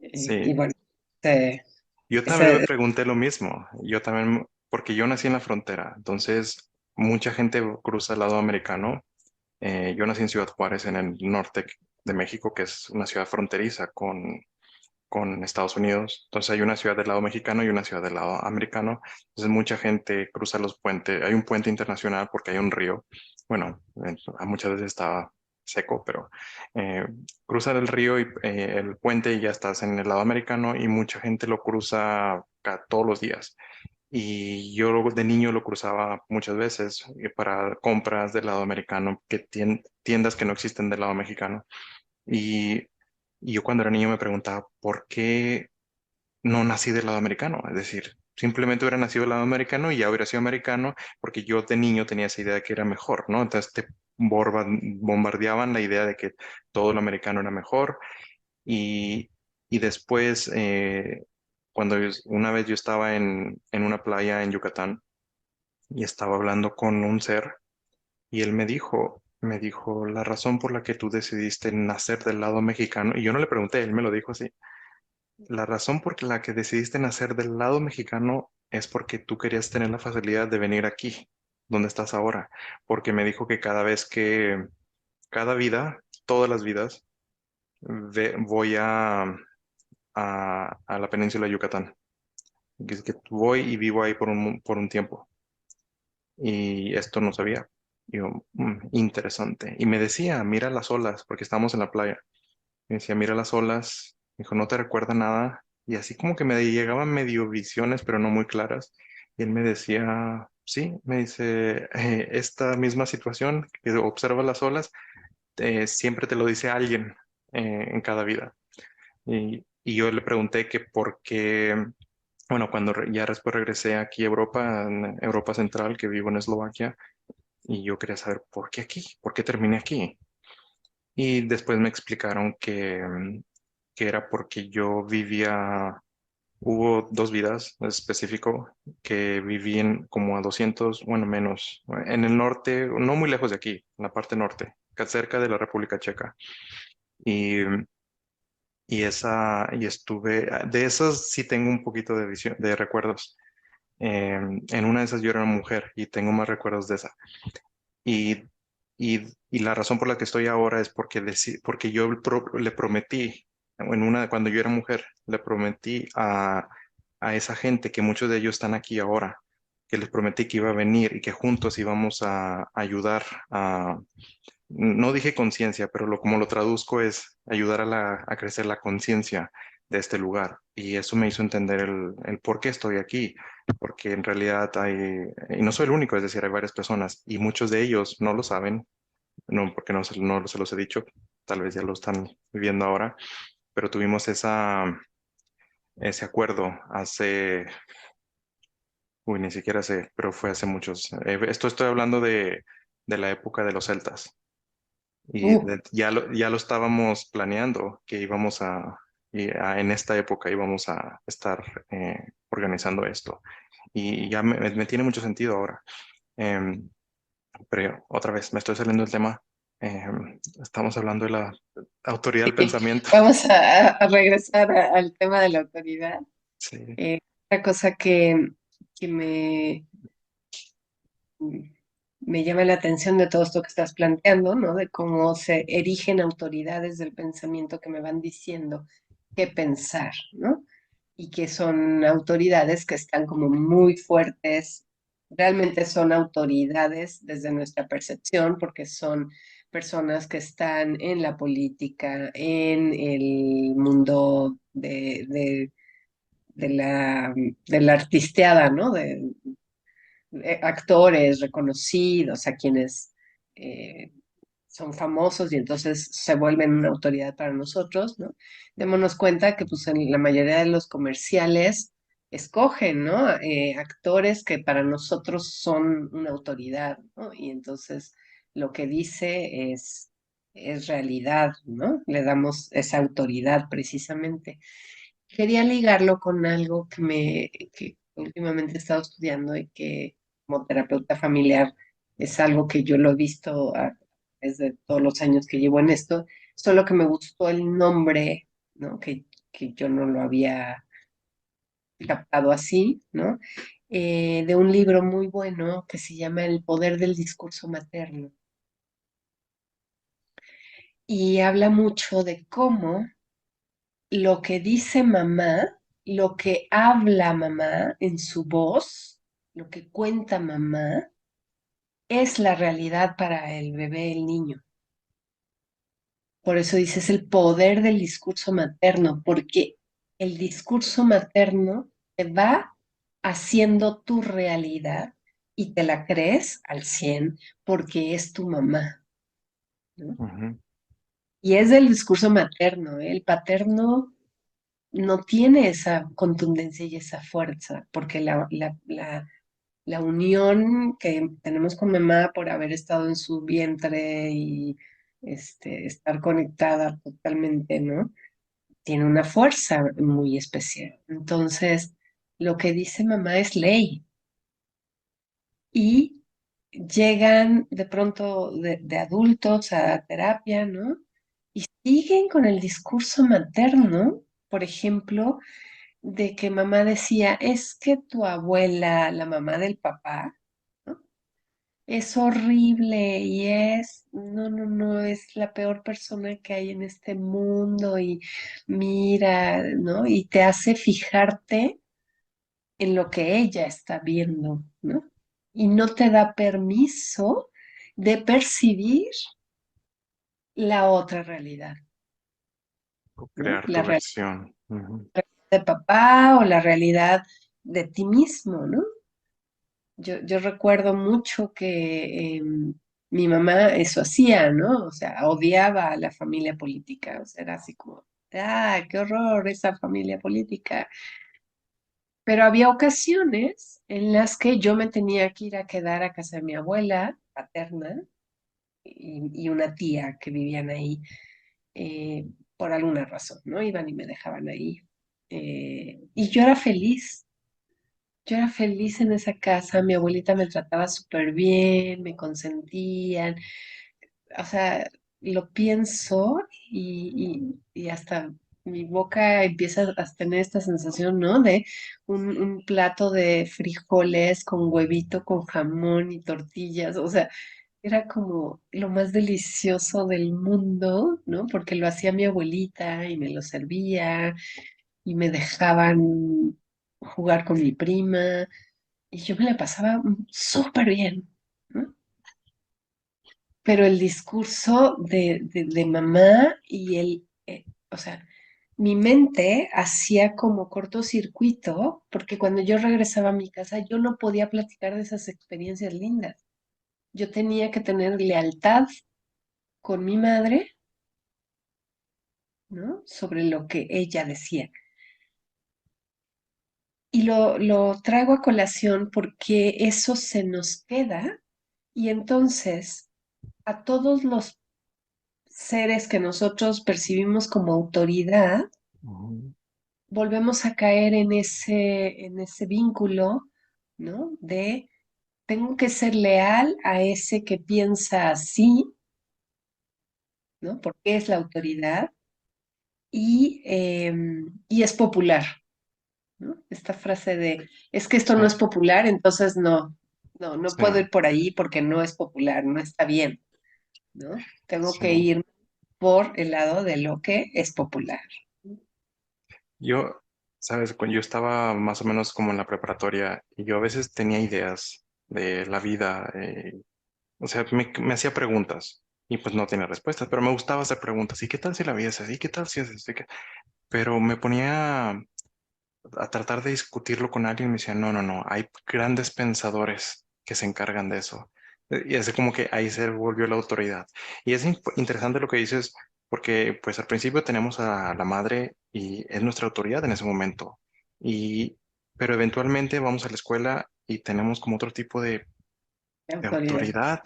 Speaker 1: Y
Speaker 2: sí,
Speaker 1: bueno,
Speaker 2: yo también me
Speaker 1: ese,
Speaker 2: pregunté lo mismo. Yo también, porque yo nací en la frontera, entonces mucha gente cruza el lado americano. Yo nací en Ciudad Juárez, en el norte de México, que es una ciudad fronteriza con Estados Unidos. Entonces hay una ciudad del lado mexicano y una ciudad del lado americano. Entonces mucha gente cruza los puentes. Hay un puente internacional porque hay un río. Bueno, muchas veces estaba seco, pero cruzar el río y el puente y ya estás en el lado americano y mucha gente lo cruza todos los días. y yo de niño lo cruzaba muchas veces para compras del lado americano, que tiendas que no existen del lado mexicano. Y, y yo cuando era niño me preguntaba, ¿por qué no nací del lado americano? Es decir, simplemente hubiera nacido del lado americano y ya hubiera sido americano, porque yo de niño tenía esa idea de que era mejor, ¿no? Entonces te bombardeaban la idea de que todo lo americano era mejor y, y después, una vez yo estaba en una playa en Yucatán y estaba hablando con un ser y él me dijo, la razón por la que tú decidiste nacer del lado mexicano, y yo no le pregunté, él me lo dijo así, la razón por la que decidiste nacer del lado mexicano es porque tú querías tener la facilidad de venir aquí, donde estás ahora, porque me dijo que cada vida, todas las vidas, voy a la península de Yucatán. Dice que voy y vivo ahí por un tiempo. Y esto no sabía. Y yo, interesante. Y me decía, mira las olas, porque estábamos en la playa. Me decía, mira las olas. Me dijo, no te recuerda nada. Y así como que me llegaban medio visiones, pero no muy claras. Y él me decía, sí, me dice, esta misma situación que observa las olas, siempre te lo dice alguien en cada vida. Y yo le pregunté que por qué, bueno, cuando ya después regresé aquí a Europa, en Europa Central, que vivo en Eslovaquia, y yo quería saber por qué aquí, por qué terminé aquí. Y después me explicaron que era porque yo hubo dos vidas en específico, que viví como a 200, bueno, menos, en el norte, no muy lejos de aquí, en la parte norte, cerca de la República Checa. Y y estuve, de esas sí tengo un poquito de recuerdos. En una de esas yo era una mujer y tengo más recuerdos de esa. Y, y la razón por la que estoy ahora es porque yo le prometí, cuando yo era mujer, le prometí a esa gente, que muchos de ellos están aquí ahora, que les prometí que iba a venir y que juntos íbamos a ayudar no dije conciencia, pero como lo traduzco es ayudar a crecer la conciencia de este lugar. Y eso me hizo entender el por qué estoy aquí, porque en realidad y no soy el único, es decir, hay varias personas y muchos de ellos no lo saben, no, porque no se los he dicho, tal vez ya lo están viviendo ahora, pero tuvimos ese acuerdo ni siquiera sé, pero fue hace muchos. Esto estoy hablando de la época de los celtas. Y ya lo estábamos planeando, que en esta época íbamos a estar organizando esto. Y ya me tiene mucho sentido ahora. Em, pero otra vez, me estoy saliendo del tema. Estamos hablando de la autoridad del
Speaker 1: Sí,
Speaker 2: pensamiento.
Speaker 1: vamos a regresar al tema de la autoridad.
Speaker 2: Sí.
Speaker 1: Eh, Otra cosa que me llama la atención de todo esto que estás planteando, ¿no? De cómo se erigen autoridades del pensamiento que me van diciendo qué pensar, ¿no? Y que son autoridades que están como muy fuertes, realmente son autoridades desde nuestra percepción, porque son personas que están en la política, en el mundo de la artisteada, ¿no? Actores reconocidos, a quienes eh, son famosos y entonces se vuelven una autoridad para nosotros, ¿no? Démonos cuenta que pues en la mayoría de los comerciales escogen, ¿no? Actores que para nosotros son una autoridad, ¿no? Y entonces lo que dice es realidad, ¿no? Le damos esa autoridad precisamente. Quería ligarlo con algo que últimamente he estado estudiando y que como terapeuta familiar es algo que yo lo he visto desde todos los años que llevo en esto, solo que me gustó el nombre, ¿no? Que yo no lo había captado así, ¿no? De un libro muy bueno que se llama El poder del discurso materno. Y habla mucho de cómo lo que dice mamá, lo que habla mamá en su voz, lo que cuenta mamá, es la realidad para el bebé, el niño. Por eso dices el poder del discurso materno, porque el discurso materno te va haciendo tu realidad y te la crees al 100 porque es tu mamá, ¿no?
Speaker 2: Ujú.
Speaker 1: Y es del discurso materno, ¿eh? El paterno no tiene esa contundencia y esa fuerza, porque la unión que tenemos con mamá por haber estado en su vientre y estar conectada totalmente, ¿no? Tiene una fuerza muy especial. Entonces, lo que dice mamá es ley y llegan de pronto de adultos a terapia, ¿no? Y siguen con el discurso materno, por ejemplo, de que mamá decía, es que tu abuela, la mamá del papá, ¿no? Es horrible y no, es la peor persona que hay en este mundo y mira, ¿no? Y te hace fijarte en lo que ella está viendo, ¿no? Y no te da permiso de percibir la otra realidad, ¿no?
Speaker 2: Crear
Speaker 1: La
Speaker 2: tu
Speaker 1: realidad
Speaker 2: versión. Ujú.
Speaker 1: de papá o la realidad de ti mismo, ¿no? Yo recuerdo mucho que mi mamá eso hacía, ¿no? O sea, odiaba a la familia política, o sea, era así como, ah, qué horror esa familia política. Pero había ocasiones en las que yo me tenía que ir a quedar a casa de mi abuela paterna y una tía que vivían ahí eh, por alguna razón, ¿no? Iban y me dejaban ahí. Y yo era feliz en esa casa, mi abuelita me trataba súper bien, me consentían, o sea, lo pienso y hasta mi boca empieza a tener esta sensación, ¿no? De un plato de frijoles con huevito, con jamón y tortillas, o sea, era como lo más delicioso del mundo, ¿no? Porque lo hacía mi abuelita y me lo servía y me dejaban jugar con mi prima y yo me la pasaba súper bien, ¿no? Pero el discurso de mamá y o sea, mi mente hacía como cortocircuito, porque cuando yo regresaba a mi casa, yo no podía platicar de esas experiencias lindas. Yo tenía que tener lealtad con mi madre, ¿no? Sobre lo que ella decía. Y lo traigo a colación porque eso se nos queda y entonces a todos los seres que nosotros percibimos como autoridad,
Speaker 2: Ujú.
Speaker 1: volvemos a caer en ese vínculo, ¿no? De tengo que ser leal a ese que piensa así, ¿no? Porque es la autoridad y es popular, ¿no? Esta frase de, es que esto
Speaker 2: Sí,
Speaker 1: no es popular, entonces no
Speaker 2: sí,
Speaker 1: puedo ir por ahí porque no es popular, no está bien, ¿no? Tengo
Speaker 2: sí.
Speaker 1: que ir por el lado de lo que es popular.
Speaker 2: Yo, sabes, cuando yo estaba más o menos como en la preparatoria y yo a veces tenía ideas de la vida, o sea, me hacía preguntas y pues no tenía respuestas, pero me gustaba hacer preguntas. ¿Y qué tal si la vida es así? ¿Qué tal si es así? Pero me ponía a tratar de discutirlo con alguien y me decía, no, no, no, hay grandes pensadores que se encargan de eso. Y es como que ahí se volvió la autoridad. Y es interesante lo que dices, porque pues al principio tenemos a la madre y es nuestra autoridad en ese momento. Y, pero eventualmente vamos a la escuela y tenemos como otro tipo
Speaker 1: La
Speaker 2: de
Speaker 1: autoridad.
Speaker 2: autoridad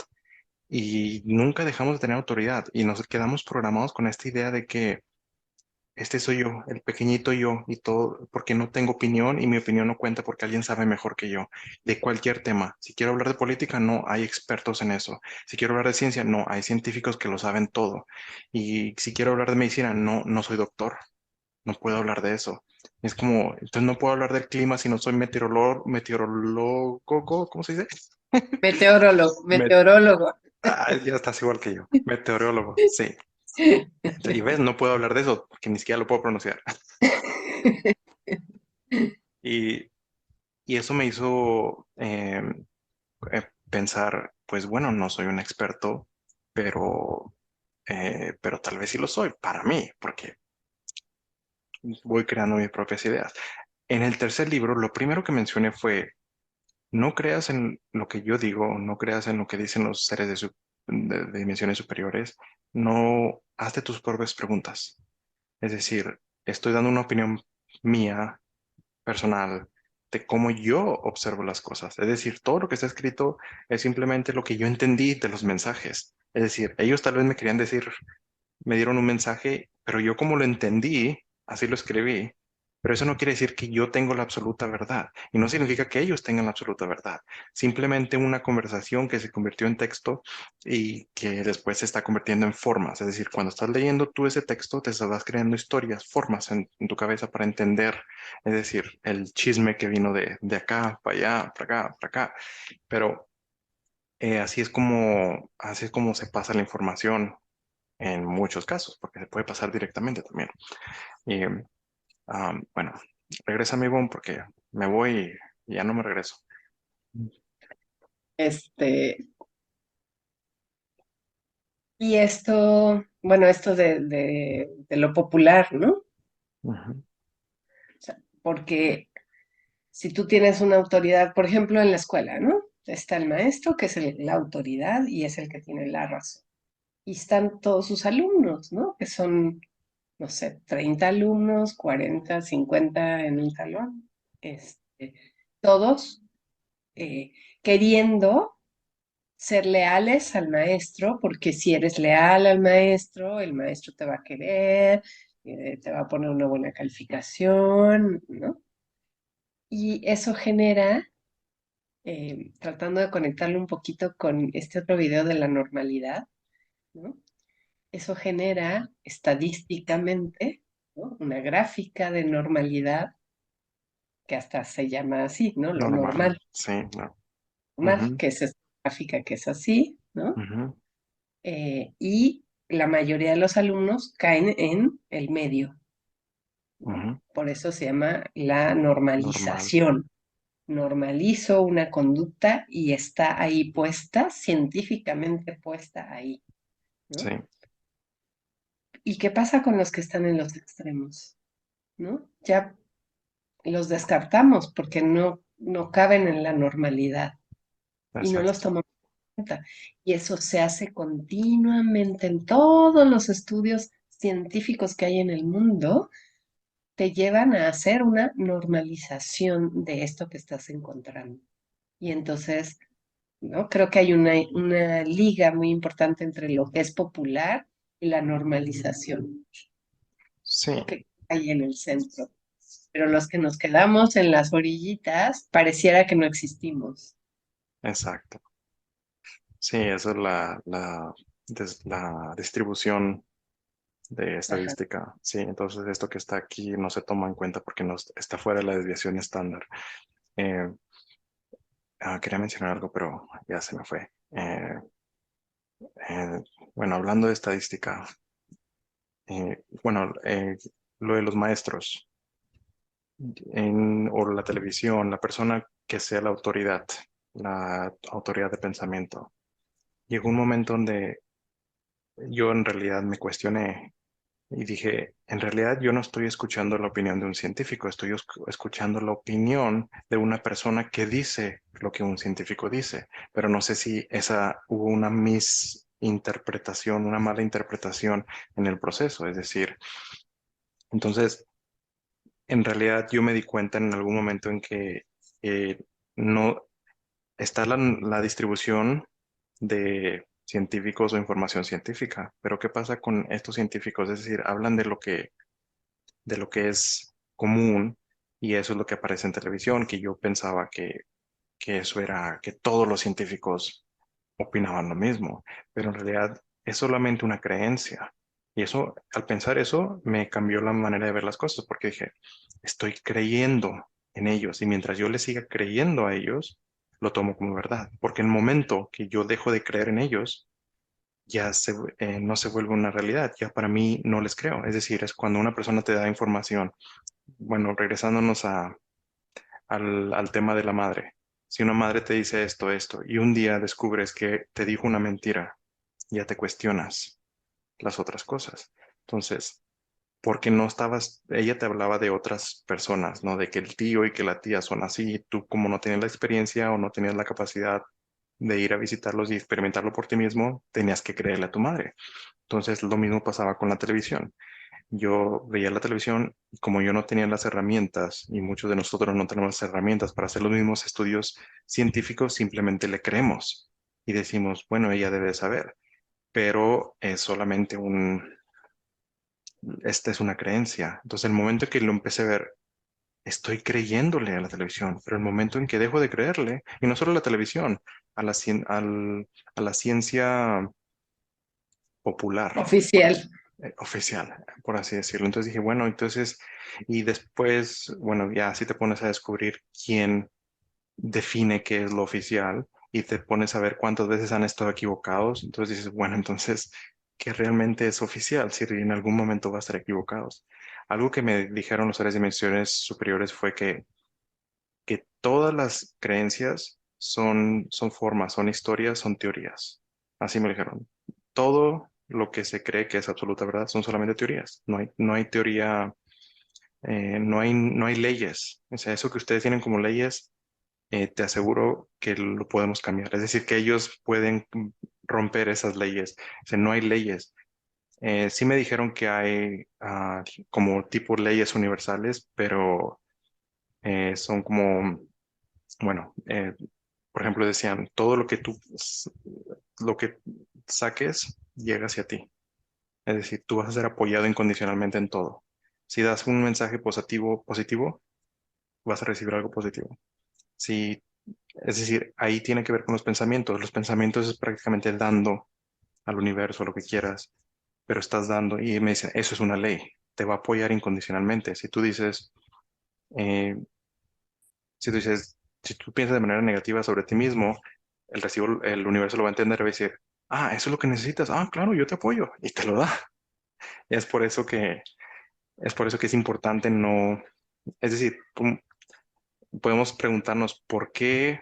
Speaker 2: y nunca dejamos de tener autoridad y nos quedamos programados con esta idea de que este soy yo, el pequeñito yo y todo, porque no tengo opinión y mi opinión no cuenta porque alguien sabe mejor que yo de cualquier tema. Si quiero hablar de política, no hay expertos en eso. Si quiero hablar de ciencia, no hay científicos que lo saben todo. Y si quiero hablar de medicina, no soy doctor, no puedo hablar de eso. Es como, entonces no puedo hablar del clima si no soy meteorólogo, ¿cómo se dice?
Speaker 1: Meteorólogo,
Speaker 2: Me-
Speaker 1: meteorólogo.
Speaker 2: ya estás igual que yo, meteorólogo, sí. Y ves, no puedo hablar de eso porque ni siquiera lo puedo pronunciar. Y Y eso me hizo pensar, pues bueno, no soy un experto, pero tal vez sí lo soy para mí, porque voy creando mis propias ideas. En el tercer libro, lo primero que mencioné fue, no creas en lo que yo digo, no creas en lo que dicen los seres de dimensiones superiores, no hazte tus propias preguntas. Es decir, estoy dando una opinión mía, personal, de cómo yo observo las cosas. Es decir, todo lo que está escrito es simplemente lo que yo entendí de los mensajes. Es decir, ellos tal vez me querían decir, me dieron un mensaje, pero yo como lo entendí, así lo escribí. Pero eso no quiere decir que yo tengo la absoluta verdad y no significa que ellos tengan la absoluta verdad. Simplemente una conversación que se convirtió en texto y que después se está convirtiendo en formas. Es decir, cuando estás leyendo tú ese texto, te estás creando historias, formas en tu cabeza para entender. Es decir, el chisme que vino de acá, para allá, para acá, para acá. Pero así es como se pasa la información en muchos casos, porque se puede pasar directamente también. Y bueno, regresa mi boom porque me voy y ya no me regreso.
Speaker 1: Este, y esto, bueno, esto de lo popular, ¿no? O
Speaker 2: Ujú,
Speaker 1: sea, porque si tú tienes una autoridad, por ejemplo, en la escuela, ¿no? Está el maestro, que es la autoridad y es el que tiene la razón. Y están todos sus alumnos, ¿no? Que son, no sé, 30 alumnos, 40, 50 en un salón. Todos eh, queriendo ser leales al maestro, porque si eres leal al maestro, el maestro te va a querer, te va a poner una buena calificación, ¿no? Y eso genera, tratando de conectarlo un poquito con este otro video de la normalidad, ¿no? Eso genera estadísticamente, ¿no? Una gráfica de normalidad que hasta se llama así, ¿no? Lo
Speaker 2: normal,
Speaker 1: normal,
Speaker 2: sí, no.
Speaker 1: normal,
Speaker 2: Ujú,
Speaker 1: que es esta gráfica que es así, ¿no?
Speaker 2: ujú,
Speaker 1: Y la mayoría de los alumnos caen en el medio, ¿no?
Speaker 2: ujú,
Speaker 1: Por eso se llama la
Speaker 2: normal,
Speaker 1: normalización. Normalizo una conducta y está ahí puesta, científicamente puesta ahí,
Speaker 2: sí,
Speaker 1: ¿no? ¿Y qué pasa con los que están en los extremos? ¿No? Ya los descartamos porque no caben en la normalidad y no los
Speaker 2: exacto.
Speaker 1: tomamos en cuenta. Y eso se hace continuamente en todos los estudios científicos que hay en el mundo, te llevan a hacer una normalización de esto que estás encontrando. Y entonces, ¿no? Creo que hay una liga muy importante entre lo que es popular y la normalización,
Speaker 2: Sí,
Speaker 1: ¿no? Que hay en el centro. Pero los que nos quedamos en las orillitas, pareciera que no existimos.
Speaker 2: exacto. Sí, esa es la distribución de
Speaker 1: Ajá.
Speaker 2: estadística. Sí, entonces esto que está aquí no se toma en cuenta porque no está fuera de la desviación estándar. Eh, quería mencionar algo, pero ya se me fue. Eh, bueno, hablando de estadística, bueno, lo de los maestros o la televisión, la persona que sea la autoridad de pensamiento. Llegó un momento donde yo en realidad me cuestioné y dije, en realidad yo no estoy escuchando la opinión de un científico, estoy escuchando la opinión de una persona que dice lo que un científico dice, pero no sé si hubo una misinterpretación, una mala interpretación en el proceso. Es decir, entonces, en realidad yo me di cuenta en algún momento en que eh, no está la distribución de científicos o información científica, pero ¿qué pasa con estos científicos? Es decir, hablan de lo que es común y eso es lo que aparece en televisión, que yo pensaba que eso era, que todos los científicos opinaban lo mismo, pero en realidad es solamente una creencia. Y eso, al pensar eso, me cambió la manera de ver las cosas, porque dije, estoy creyendo en ellos y mientras yo les siga creyendo a ellos, lo tomo como verdad, porque el momento que yo dejo de creer en ellos, no se vuelve una realidad, ya para mí no les creo. Es decir, es cuando una persona te da información. Bueno, regresándonos al tema de la madre. Si una madre te dice esto, y un día descubres que te dijo una mentira, ya te cuestionas las otras cosas. Entonces, porque no estabas, ella te hablaba de otras personas, ¿no? De que el tío y que la tía son así, y tú como no tenías la experiencia o no tenías la capacidad de ir a visitarlos y experimentarlo por ti mismo, tenías que creerle a tu madre. Entonces lo mismo pasaba con la televisión. Yo veía la televisión y como yo no tenía las herramientas y muchos de nosotros no tenemos las herramientas para hacer los mismos estudios científicos, simplemente le creemos y decimos, bueno, ella debe saber, pero es solamente esta es una creencia. Entonces el momento que lo empecé a ver, estoy creyéndole a la televisión, pero el momento en que dejo de creerle, y no solo a la televisión, a a la ciencia popular,
Speaker 1: Oficial.
Speaker 2: oficial, por así decirlo. Entonces dije, bueno, entonces, y después, bueno, ya si te pones a descubrir quién define qué es lo oficial y te pones a ver cuántas veces han estado equivocados, entonces dices, bueno, entonces, ¿qué realmente es oficial? Si en algún momento va a estar equivocados. Algo que me dijeron los seres de dimensiones superiores fue que todas las creencias son formas, son historias, son teorías. Así me dijeron. Todo lo que se cree que es absoluta verdad son solamente teorías. No hay teoría, no hay leyes. O sea, eso que ustedes tienen como leyes, te aseguro que lo podemos cambiar. Es decir, que ellos pueden romper esas leyes. O sea, no hay leyes. Sí me dijeron que hay como tipo leyes universales, pero son como, bueno, por ejemplo, decían, todo lo que saques llega hacia ti. Es decir, tú vas a ser apoyado incondicionalmente en todo. Si das un mensaje positivo, vas a recibir algo positivo. Si, es decir, ahí tiene que ver con los pensamientos. Los pensamientos es prácticamente dando al universo lo que quieras, pero estás dando y me dicen, eso es una ley, te va a apoyar incondicionalmente. Eh, si tú piensas de manera negativa sobre ti mismo, el universo lo va a entender y va a decir, ah, eso es lo que necesitas, ah, claro, yo te apoyo y te lo da. Es por eso es por eso que es importante no, es decir, podemos preguntarnos por qué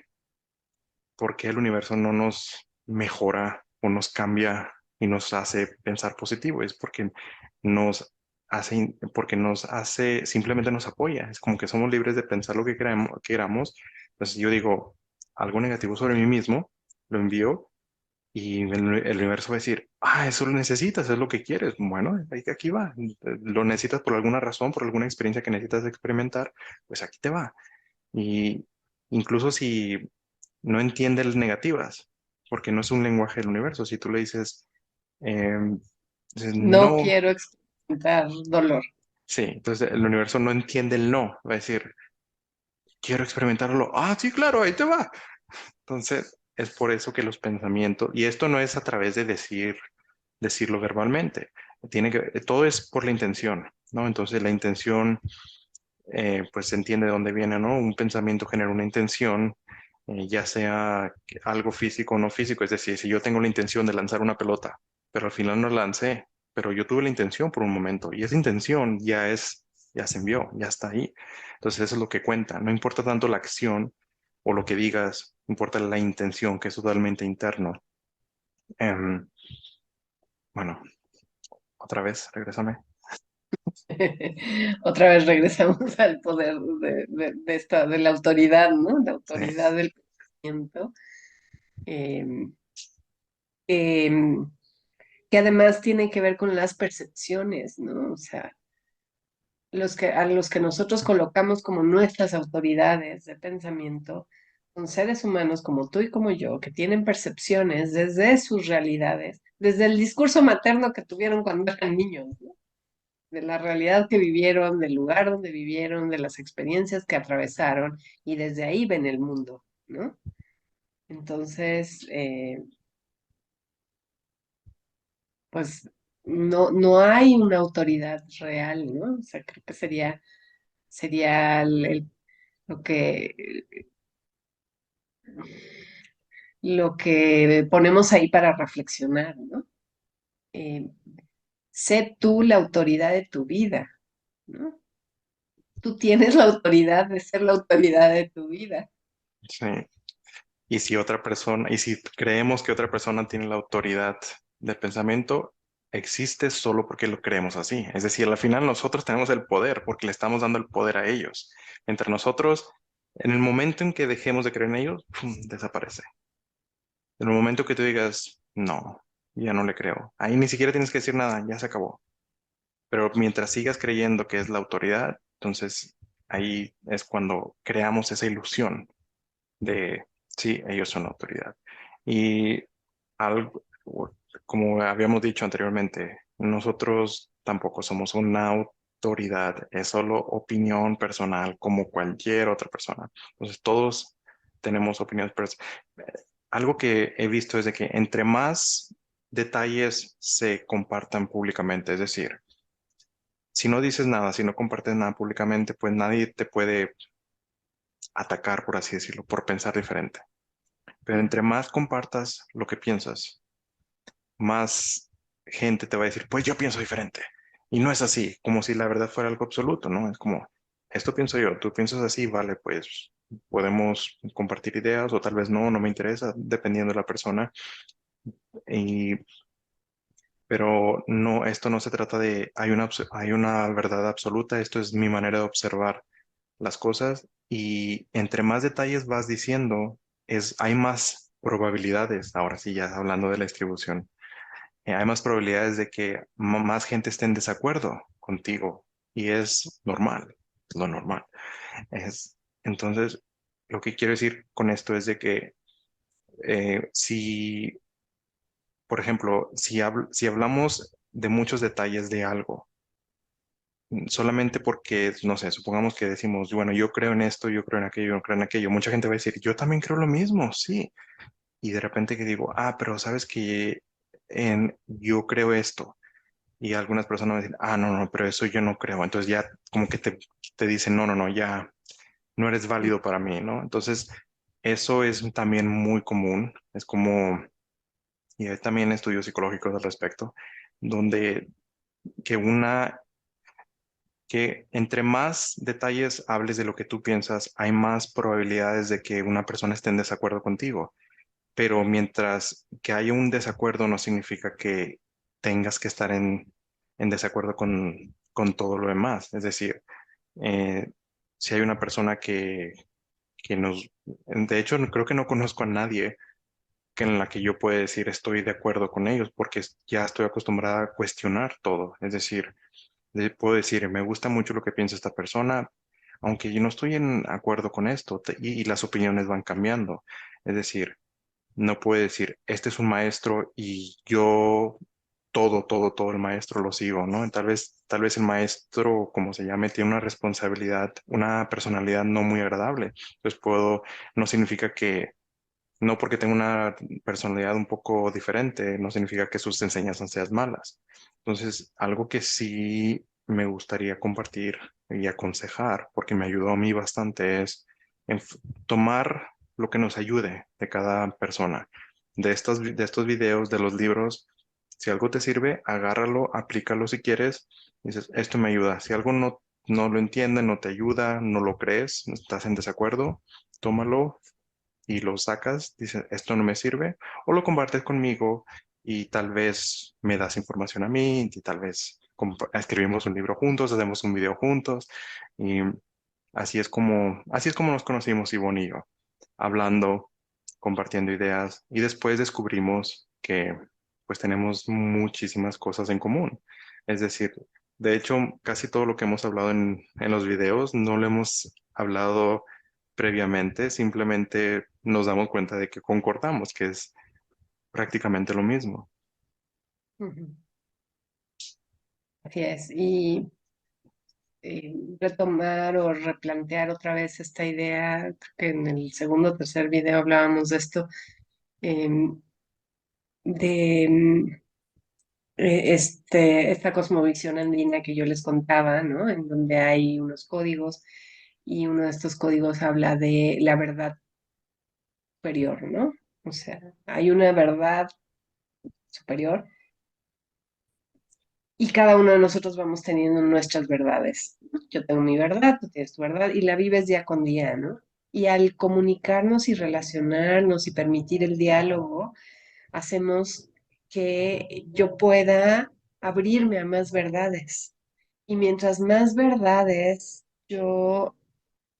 Speaker 2: el universo no nos mejora o nos cambia y nos hace pensar positivo. Es porque nos hace, simplemente nos apoya. Es como que somos libres de pensar lo que queramos. Entonces yo digo algo negativo sobre mí mismo, lo envío y el universo va a decir, ah, eso lo necesitas, es lo que quieres. Bueno, aquí va. Lo necesitas por alguna razón, por alguna experiencia que necesitas experimentar, pues aquí te va. Y incluso si no entiende las negativas, porque no es un lenguaje del universo. Si tú le dices
Speaker 1: No
Speaker 2: no,
Speaker 1: quiero experimentar dolor.
Speaker 2: sí, entonces el universo no entiende el no, va a decir, quiero experimentarlo. Ah, sí, claro, ahí te va. Entonces, es por eso que los pensamientos, y esto no es a través de decirlo verbalmente, todo es por la intención, ¿no? Entonces, la intención, pues se entiende de dónde viene, ¿no? Un pensamiento genera una intención, ya sea algo físico o no físico, es decir, si yo tengo la intención de lanzar una pelota, pero al final no la lancé, pero yo tuve la intención por un momento, y esa intención ya se envió, ya está ahí. Entonces, eso es lo que cuenta. No importa tanto la acción o lo que digas, importa la intención, que es totalmente interno. Em, bueno, otra vez, regrésame.
Speaker 1: Otra vez regresamos al poder de la autoridad, ¿no? La
Speaker 2: Sí,
Speaker 1: autoridad del pensamiento. em, em, que además tiene que ver con las percepciones, ¿no? O sea, a los que nosotros colocamos como nuestras autoridades de pensamiento son seres humanos como tú y como yo, que tienen percepciones desde sus realidades, desde el discurso materno que tuvieron cuando eran niños, ¿no? De la realidad que vivieron, del lugar donde vivieron, de las experiencias que atravesaron, y desde ahí ven el mundo, ¿no? Entonces, pues no hay una autoridad real, ¿no? O sea, creo que sería lo lo que ponemos ahí para reflexionar, ¿no? Eh, sé tú la autoridad de tu vida, ¿no? Tú tienes la autoridad de ser la autoridad de tu vida.
Speaker 2: sí. Y si creemos que otra persona tiene la autoridad del pensamiento, existe solo porque lo creemos así. Es decir, al final nosotros tenemos el poder porque le estamos dando el poder a ellos. Entre nosotros, en el momento en que dejemos de creer en ellos, ¡pum!, desaparece. En el momento que tú digas, no, ya no le creo, ahí ni siquiera tienes que decir nada, ya se acabó. Pero mientras sigas creyendo que es la autoridad, entonces ahí es cuando creamos esa ilusión de, sí, ellos son la autoridad. Y algo, como habíamos dicho anteriormente, nosotros tampoco somos una autoridad, es solo opinión personal como cualquier otra persona. Entonces todos tenemos opiniones, pero algo que he visto es de que entre más detalles se compartan públicamente, es decir, si no dices nada, si no compartes nada públicamente, pues nadie te puede atacar, por así decirlo, por pensar diferente. Pero entre más compartas lo que piensas, más gente te va a decir, pues yo pienso diferente. Y no es así, como si la verdad fuera algo absoluto, ¿no? Es como, esto pienso yo, tú piensas así, vale, pues podemos compartir ideas o tal vez no, no me interesa, dependiendo de la persona. Y, pero no, esto no se trata de, hay una verdad absoluta, esto es mi manera de observar las cosas y entre más detalles vas diciendo, hay más probabilidades, ahora sí, ya hablando de la distribución, hay más probabilidades de que más gente esté en desacuerdo contigo y es normal, lo normal. Es, entonces, lo que quiero decir con esto es de que si, por ejemplo, si hablamos de muchos detalles de algo, solamente porque, no sé, supongamos que decimos, bueno, yo creo en esto, yo creo en aquello, yo creo en aquello, mucha gente va a decir, yo también creo lo mismo, sí. Y de repente que digo, pero sabes que yo creo esto. Y algunas personas van a decir, no, no, pero eso yo no creo. Entonces ya como que te dicen, no, no, no, ya no eres válido para mí, ¿no? Entonces, eso es también muy común. Es como, y hay también estudios psicológicos al respecto, donde que que entre más detalles hables de lo que tú piensas, hay más probabilidades de que una persona esté en desacuerdo contigo. Pero mientras que haya un desacuerdo no significa que tengas que estar en desacuerdo con todo lo demás. Es decir, eh, si hay una persona que de hecho, creo que no conozco a nadie en la que yo pueda decir estoy de acuerdo con ellos, porque ya estoy acostumbrada a cuestionar todo. Es decir, puedo decir, me gusta mucho lo que piensa esta persona, aunque yo no estoy en acuerdo con esto, y las opiniones van cambiando. Es decir, no puede decir, este es un maestro y yo todo el maestro lo sigo, ¿no? Tal vez el maestro, como se llame, tiene una responsabilidad, una personalidad no muy agradable. Entonces no significa que, no porque tenga una personalidad un poco diferente, no significa que sus enseñanzas sean malas. Entonces, algo que sí me gustaría compartir y aconsejar, porque me ayudó a mí bastante, es tomar lo que nos ayude de cada persona. De estos videos, de los libros, si algo te sirve, agárralo, aplícalo si quieres. Dices, esto me ayuda. Si algo no lo entiende, no te ayuda, no lo crees, estás en desacuerdo, tómalo y lo sacas, dices, esto no me sirve, o lo compartes conmigo y tal vez me das información a mí y tal vez escribimos un libro juntos, hacemos un video juntos y así es como nos conocimos Ivonne y yo, hablando, compartiendo ideas y después descubrimos que pues tenemos muchísimas cosas en común. Es decir, de hecho, casi todo lo que hemos hablado en los videos no lo hemos hablado previamente, simplemente nos damos cuenta de que concordamos, que es prácticamente lo mismo.
Speaker 1: Ujú. Así es. Y retomar o replantear otra vez esta idea, creo que en el segundo o tercer video hablábamos de esto, em, de esta cosmovisión andina que yo les contaba, ¿no? En donde hay unos códigos y uno de estos códigos habla de la verdad superior, ¿no? O sea, hay una verdad superior y cada uno de nosotros vamos teniendo nuestras verdades, ¿no? Yo tengo mi verdad, tú tienes tu verdad y la vives día con día, ¿no? Y al comunicarnos y relacionarnos y permitir el diálogo, hacemos que yo pueda abrirme a más verdades. Y mientras más verdades yo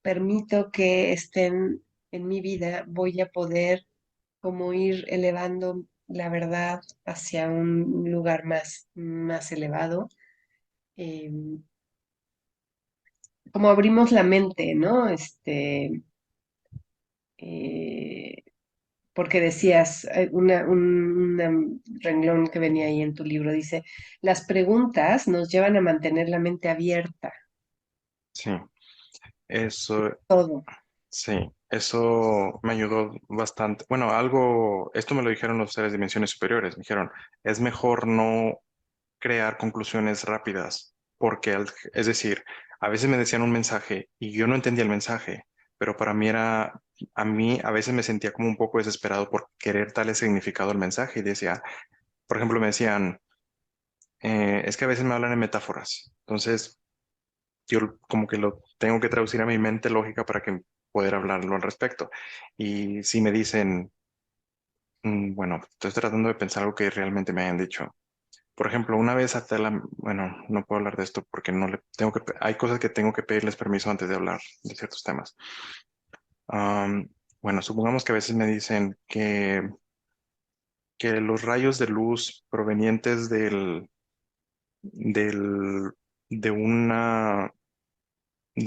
Speaker 1: permito que estén en mi vida, voy a poder como ir elevando la verdad hacia un lugar más elevado. Eh, Como abrimos la mente, ¿no? Eh, Porque decías, un renglón que venía ahí en tu libro, dice, las preguntas nos llevan a mantener la mente abierta,
Speaker 2: Sí, eso,
Speaker 1: todo.
Speaker 2: sí, eso me ayudó bastante. Bueno, algo, esto me lo dijeron los seres de dimensiones superiores. Me dijeron, es mejor no crear conclusiones rápidas, porque, es decir, a veces me decían un mensaje y yo no entendía el mensaje, pero para mí era, a mí a veces me sentía como un poco desesperado por querer darle significado al mensaje y decía, por ejemplo, me decían, es que a veces me hablan en metáforas, entonces yo como que lo tengo que traducir a mi mente lógica para que poder hablarlo al respecto. Y si me dicen, bueno, estoy tratando de pensar algo que realmente me hayan dicho. Por ejemplo, una vez hasta bueno, no puedo hablar de esto porque no le tengo que, hay cosas que tengo que pedirles permiso antes de hablar de ciertos temas. Am, bueno, supongamos que a veces me dicen que los rayos de luz provenientes del, de de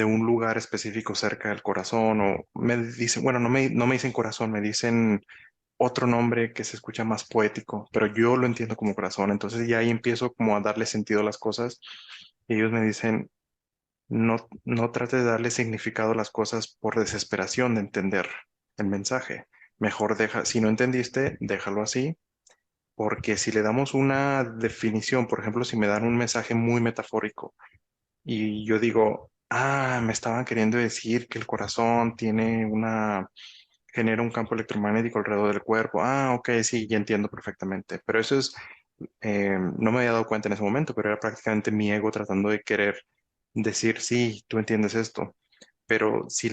Speaker 2: un lugar específico cerca del corazón, o me dicen, bueno, no me dicen corazón, me dicen otro nombre que se escucha más poético, pero yo lo entiendo como corazón, entonces ya ahí empiezo como a darle sentido a las cosas y ellos me dicen, no trates de darle significado a las cosas por desesperación de entender el mensaje. Mejor deja, si no entendiste, déjalo así, porque si le damos una definición, por ejemplo, si me dan un mensaje muy metafórico y yo digo, me estaban queriendo decir que el corazón genera un campo electromagnético alrededor del cuerpo. Ah, ok, sí, ya entiendo perfectamente. Pero eso es, no me había dado cuenta en ese momento, pero era prácticamente mi ego tratando de querer decir, sí, tú entiendes esto. Pero si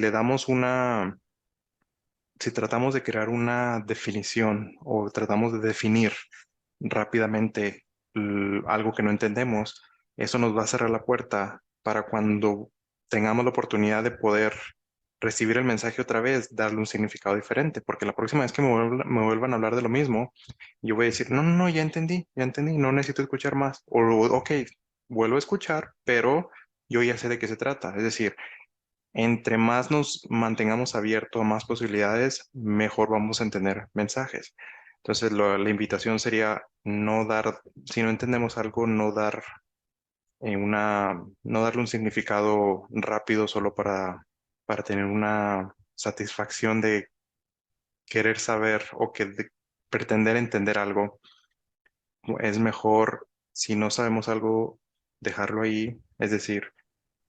Speaker 2: tratamos de crear una definición o tratamos de definir rápidamente algo que no entendemos, eso nos va a cerrar la puerta para cuando tengamos la oportunidad de poder recibir el mensaje otra vez, darle un significado diferente, porque la próxima vez que me vuelvan a hablar de lo mismo, yo voy a decir, no, no, no, ya entendí, no necesito escuchar más. O, ok, vuelvo a escuchar, pero yo ya sé de qué se trata. Es decir, entre más nos mantengamos abiertos a más posibilidades, mejor vamos a entender mensajes. Entonces, la invitación sería no dar, si no entendemos algo, no darle un significado rápido solo para tener una satisfacción de querer saber o de pretender entender algo. Es mejor, si no sabemos algo, dejarlo ahí. Es decir,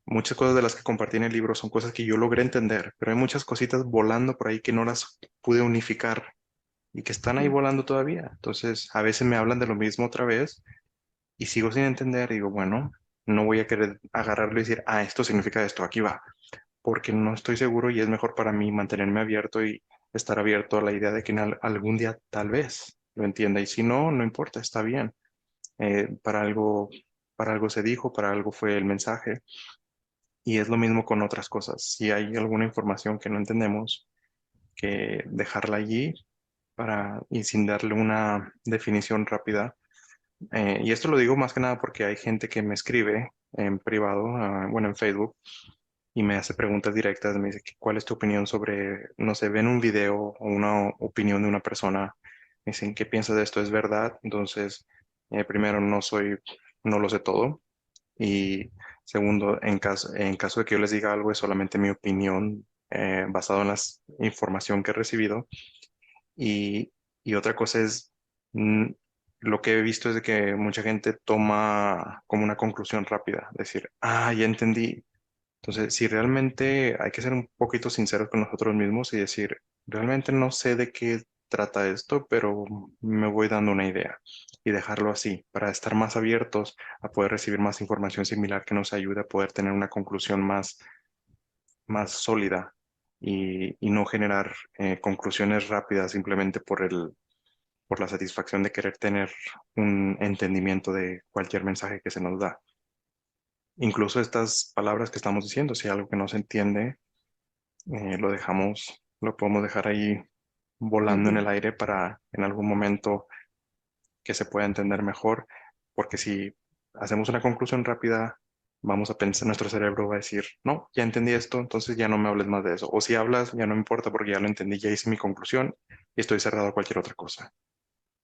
Speaker 2: muchas cosas de las que compartí en el libro son cosas que yo logré entender, pero hay muchas cositas volando por ahí que no las pude unificar y que están ahí volando todavía. Entonces, a veces me hablan de lo mismo otra vez y sigo sin entender. Digo, bueno, no voy a querer agarrarlo y decir, esto significa esto, aquí va, porque no estoy seguro y es mejor para mí mantenerme abierto y estar abierto a la idea de que algún día tal vez lo entienda. Y si no, no importa, está bien. Para para algo se dijo, para algo fue el mensaje. Y es lo mismo con otras cosas. Si hay alguna información que no entendemos, que dejarla allí y sin darle una definición rápida. Y esto lo digo más que nada porque hay gente que me escribe en privado, bueno, en Facebook, y me hace preguntas directas. Me dice, ¿cuál es tu opinión sobre, no sé, ven un video o una opinión de una persona? Me dicen, ¿qué piensas de esto? ¿Es verdad? Entonces, primero, no lo sé todo. Y segundo, en caso de que yo les diga algo, es solamente mi opinión basado en la información que he recibido. Y, y otra cosa es, mm, lo que he visto es de que mucha gente toma como una conclusión rápida, decir, ya entendí. Entonces, si realmente hay que ser un poquito sinceros con nosotros mismos y decir, realmente no sé de qué trata esto, pero me voy dando una idea y dejarlo así para estar más abiertos a poder recibir más información similar que nos ayude a poder tener una conclusión más sólida y no generar conclusiones rápidas simplemente por la satisfacción de querer tener un entendimiento de cualquier mensaje que se nos da. Incluso estas palabras que estamos diciendo, si hay algo que no se entiende, lo dejamos, lo podemos dejar ahí volando en el
Speaker 1: Ujú,
Speaker 2: aire para en algún momento que se pueda entender mejor, porque si hacemos una conclusión rápida, vamos a pensar, nuestro cerebro va a decir, no, ya entendí esto, entonces ya no me hables más de eso. O si hablas, ya no me importa porque ya lo entendí, ya hice mi conclusión y estoy cerrado a cualquier otra cosa.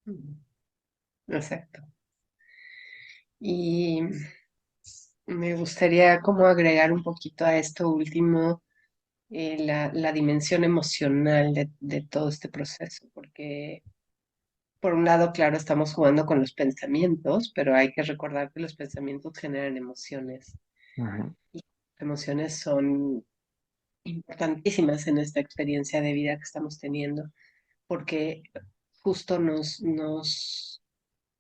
Speaker 1: ujú. Exacto. Y me gustaría como agregar un poquito a esto último, la dimensión emocional de todo este proceso, porque por un lado, claro, estamos jugando con los pensamientos, pero hay que recordar que los pensamientos generan emociones.
Speaker 2: Ujú.
Speaker 1: Y las emociones son importantísimas en esta experiencia de vida que estamos teniendo, porque justo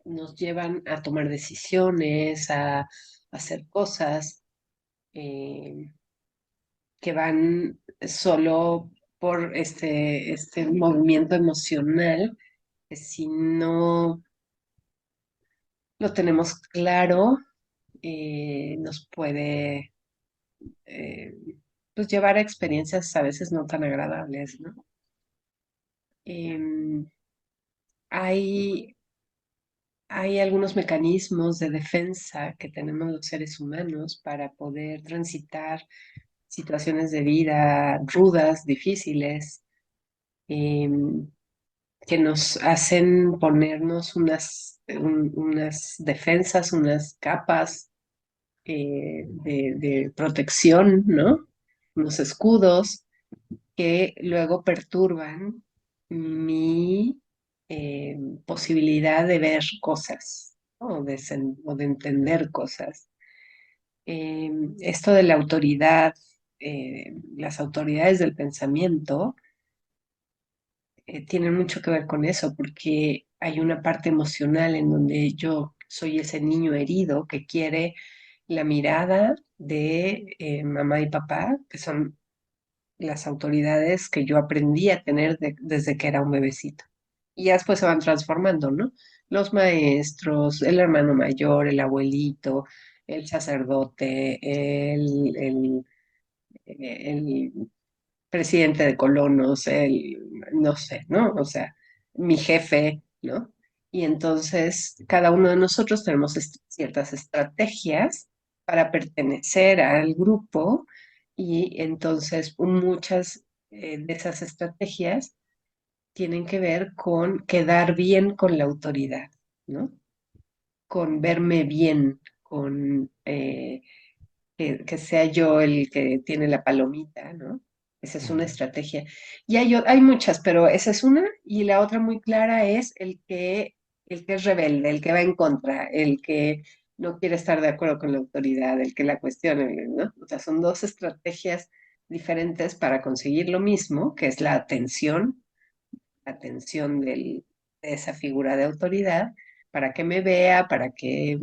Speaker 1: nos llevan a tomar decisiones, a hacer cosas eh, que van solo por este movimiento emocional, que si no lo tenemos claro, nos puede eh, pues llevar a experiencias a veces no tan agradables, ¿no? Em, hay, hay algunos mecanismos de defensa que tenemos los seres humanos para poder transitar situaciones de vida rudas, difíciles, em, que nos hacen ponernos unas defensas, unas capas de protección, ¿no? Unos escudos que luego perturban mi posibilidad de ver cosas, ¿no? O de entender cosas. Esto de la autoridad, las autoridades del pensamiento, tienen mucho que ver con eso, porque hay una parte emocional en donde yo soy ese niño herido que quiere la mirada de mamá y papá, que son las autoridades que yo aprendí a tener desde que era un bebecito. Y ya después se van transformando, ¿no? Los maestros, el hermano mayor, el abuelito, el sacerdote, el presidente de colonos, no sé, ¿no? O sea, mi jefe, ¿no? Y entonces cada uno de nosotros tenemos ciertas estrategias para pertenecer al grupo y entonces muchas de esas estrategias tienen que ver con quedar bien con la autoridad, ¿no? Con verme bien, con que sea yo el que tiene la palomita, ¿no? Esa es una
Speaker 2: Ujú.
Speaker 1: estrategia. Y hay muchas, pero esa es una, y la otra muy clara es el que es rebelde, el que va en contra, el que no quiere estar de acuerdo con la autoridad, el que la cuestiona, ¿no? O sea, son dos estrategias diferentes para conseguir lo mismo, que es la atención de esa figura de autoridad, para que me vea, para que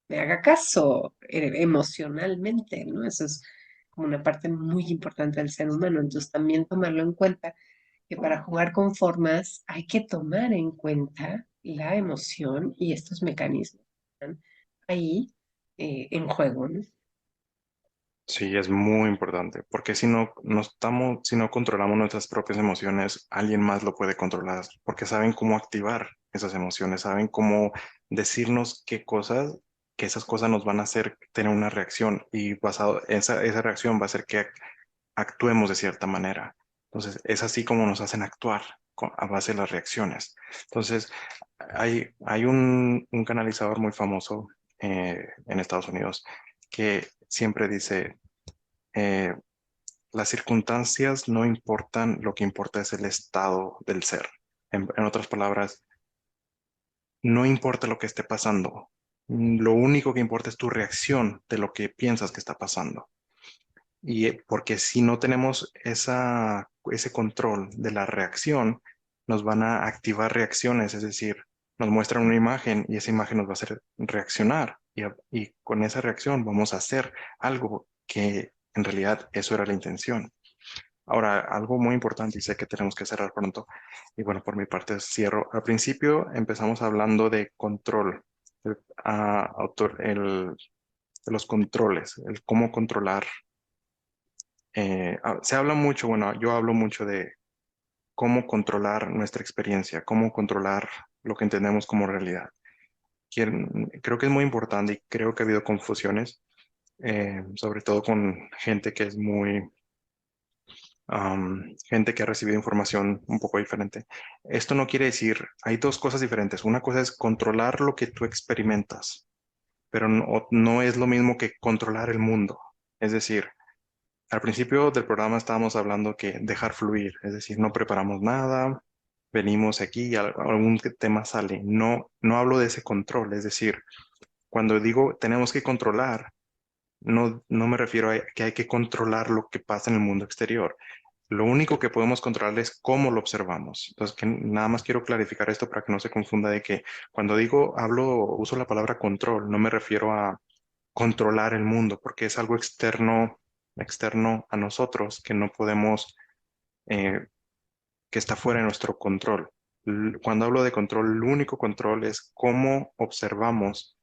Speaker 1: me haga caso emocionalmente, ¿no? Eso es como una parte muy importante del ser humano. Entonces también tomarlo en cuenta que para jugar con formas hay que tomar en cuenta la emoción y estos mecanismos que están ahí en juego, ¿no?
Speaker 2: Sí, es muy importante, porque si no, no estamos, si no controlamos nuestras propias emociones, alguien más lo puede controlar, porque saben cómo activar esas emociones, saben cómo decirnos qué cosas, que esas cosas nos van a hacer tener una reacción y basado, esa reacción va a hacer que actuemos de cierta manera. Entonces, es así como nos hacen actuar a base de las reacciones. Entonces, hay un canalizador muy famoso en Estados Unidos que siempre dice, eh, las circunstancias no importan, lo que importa es el estado del ser. En otras palabras, no importa lo que esté pasando, lo único que importa es tu reacción de lo que piensas que está pasando. Y porque si no tenemos ese control de la reacción, nos van a activar reacciones, es decir, nos muestran una imagen y esa imagen nos va a hacer reaccionar y con esa reacción vamos a hacer algo que en realidad eso era la intención. Ahora, algo muy importante y sé que tenemos que cerrar pronto. Y bueno, por mi parte cierro. Al principio empezamos hablando de control, de los controles, el cómo controlar. Se habla mucho, bueno, yo hablo mucho de cómo controlar nuestra experiencia, cómo controlar lo que entendemos como realidad. Creo que es muy importante y creo que ha habido confusiones, sobre todo con gente que es muy gente que ha recibido información un poco diferente. Esto no quiere decir, hay dos cosas diferentes. Una cosa es controlar lo que tú experimentas, pero no es lo mismo que controlar el mundo. Es decir, al principio del programa estábamos hablando que dejar fluir, es decir, no preparamos nada, venimos aquí y algún tema sale. No, no hablo de ese control, es decir, cuando digo tenemos que controlar, no me refiero a que hay que controlar lo que pasa en el mundo exterior. Lo único que podemos controlar es cómo lo observamos. Entonces, que nada más quiero clarificar esto para que no se confunda de que cuando uso la palabra control, no me refiero a controlar el mundo, porque es algo externo a nosotros que no podemos, eh, que está fuera de nuestro control. Cuando hablo de control, el único control es cómo observamos,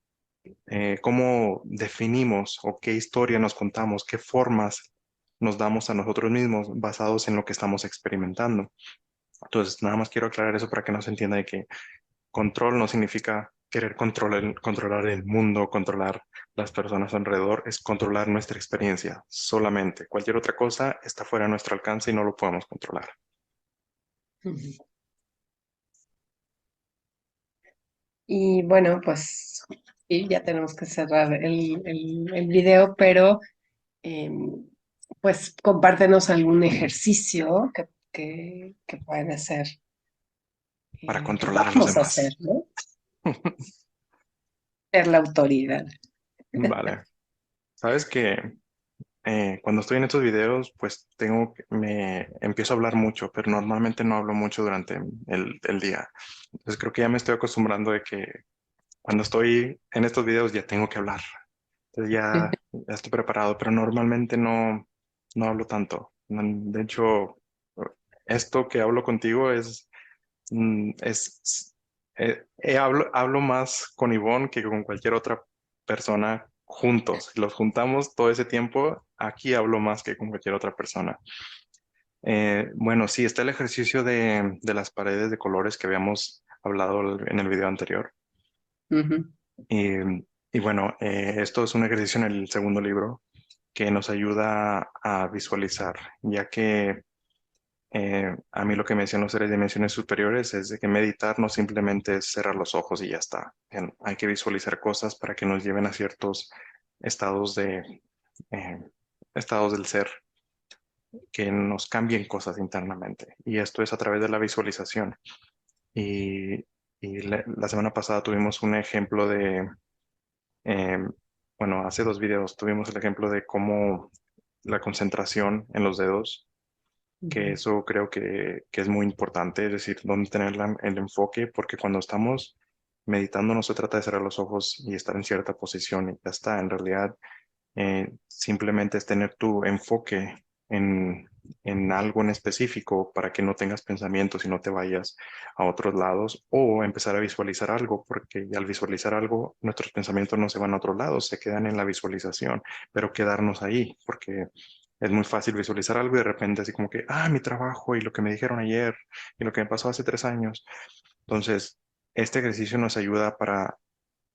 Speaker 2: cómo definimos o qué historia nos contamos, qué formas nos damos a nosotros mismos basados en lo que estamos experimentando. Entonces, nada más quiero aclarar eso para que no se entienda de que control no significa querer controlar el mundo, controlar las personas alrededor, es controlar nuestra experiencia solamente. Cualquier otra cosa está fuera de nuestro alcance y no lo podemos controlar.
Speaker 1: Ujú. Y bueno, pues sí, ya tenemos que cerrar el video, pero em, pues compártenos algún ejercicio que pueden hacer,
Speaker 2: Para
Speaker 1: que
Speaker 2: controlar a los
Speaker 1: vamos a hacer,
Speaker 2: demás.
Speaker 1: ¿no? Ser la autoridad.
Speaker 2: Vale. Sabes que cuando estoy en estos videos, pues me empiezo a hablar mucho, pero normalmente no hablo mucho durante el día. Entonces creo que ya me estoy acostumbrando de que cuando estoy en estos videos ya tengo que hablar. Entonces ya estoy preparado, pero normalmente no hablo tanto. De hecho, esto que hablo contigo hablo más con Ivonne que con cualquier otra persona juntos. Si los juntamos todo ese tiempo, aquí hablo más que con cualquier otra persona. Bueno, sí, está el ejercicio de las paredes de colores que habíamos hablado en el video anterior.
Speaker 1: Ujú,
Speaker 2: Y, y bueno, esto es un ejercicio en el segundo libro que nos ayuda a visualizar, ya que a mí lo que me decían los seres de dimensiones superiores es de que meditar no simplemente es cerrar los ojos y ya está. Hay que visualizar cosas para que nos lleven a ciertos estados eh, estados del ser, que nos cambien cosas internamente. Y esto es a través de la visualización. Y, y la semana pasada tuvimos un ejemplo eh, bueno, hace dos videos tuvimos el ejemplo de cómo la concentración en los dedos, que
Speaker 1: ujú.
Speaker 2: eso creo que es muy importante, es decir, dónde tener el enfoque, porque cuando estamos meditando no se trata de cerrar los ojos y estar en cierta posición y ya está. En realidad, simplemente es tener tu enfoque en algo en específico para que no tengas pensamientos y no te vayas a otros lados, o empezar a visualizar algo, porque al visualizar algo nuestros pensamientos no se van a otros lados, se quedan en la visualización, pero quedarnos ahí, porque es muy fácil visualizar algo y de repente así como que, mi trabajo y lo que me dijeron ayer y lo que me pasó hace 3 años. Entonces, este ejercicio nos ayuda para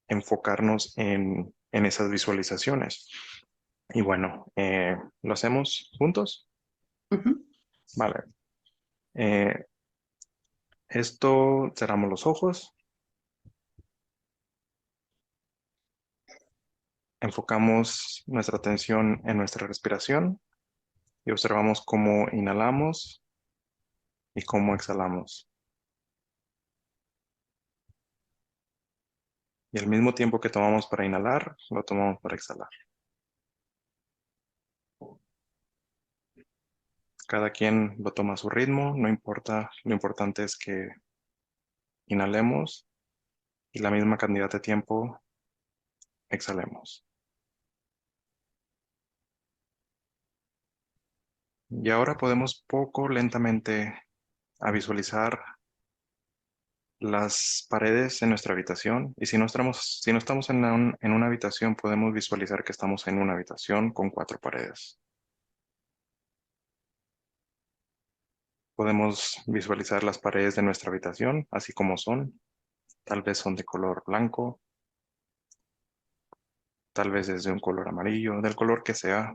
Speaker 2: enfocarnos en esas visualizaciones. Y bueno, ¿lo hacemos juntos?
Speaker 1: Ujú,
Speaker 2: Vale. Eh, cerramos los ojos, enfocamos nuestra atención en nuestra respiración y observamos cómo inhalamos y cómo exhalamos. Y al mismo tiempo que tomamos para inhalar, lo tomamos para exhalar. Cada quien lo toma a su ritmo, no importa, lo importante es que inhalemos y la misma cantidad de tiempo exhalemos. Y ahora podemos poco lentamente a visualizar las paredes en nuestra habitación. Y si no estamos en en una habitación, podemos visualizar que estamos en una habitación con cuatro paredes. Podemos visualizar las paredes de nuestra habitación, así como son. Tal vez son de color blanco, tal vez es de un color amarillo, del color que sea.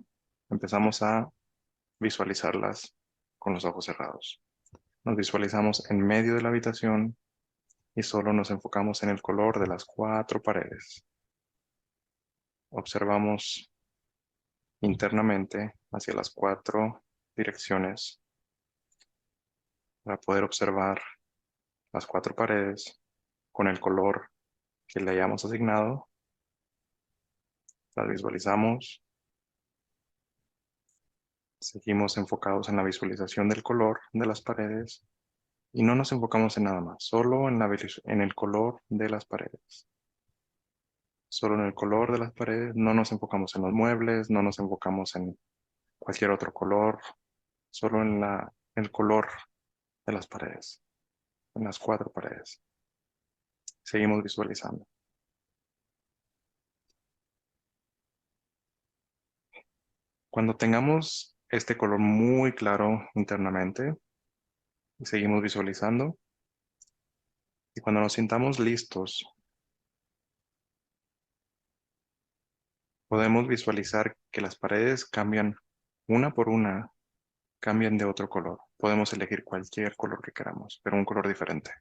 Speaker 2: Empezamos a visualizarlas con los ojos cerrados. Nos visualizamos en medio de la habitación y solo nos enfocamos en el color de las cuatro paredes. Observamos internamente hacia las cuatro direcciones para poder observar las cuatro paredes con el color que le hayamos asignado. Las visualizamos, seguimos enfocados en la visualización del color de las paredes y no nos enfocamos en nada más, solo en en el color de las paredes. Solo en el color de las paredes, no nos enfocamos en los muebles, no nos enfocamos en cualquier otro color, solo en el color de las paredes, en las cuatro paredes. Seguimos visualizando. Cuando tengamos este color muy claro internamente, seguimos visualizando y cuando nos sintamos listos, podemos visualizar que las paredes cambian una por una, cambian de otro color. Podemos elegir cualquier color que queramos, pero un color diferente.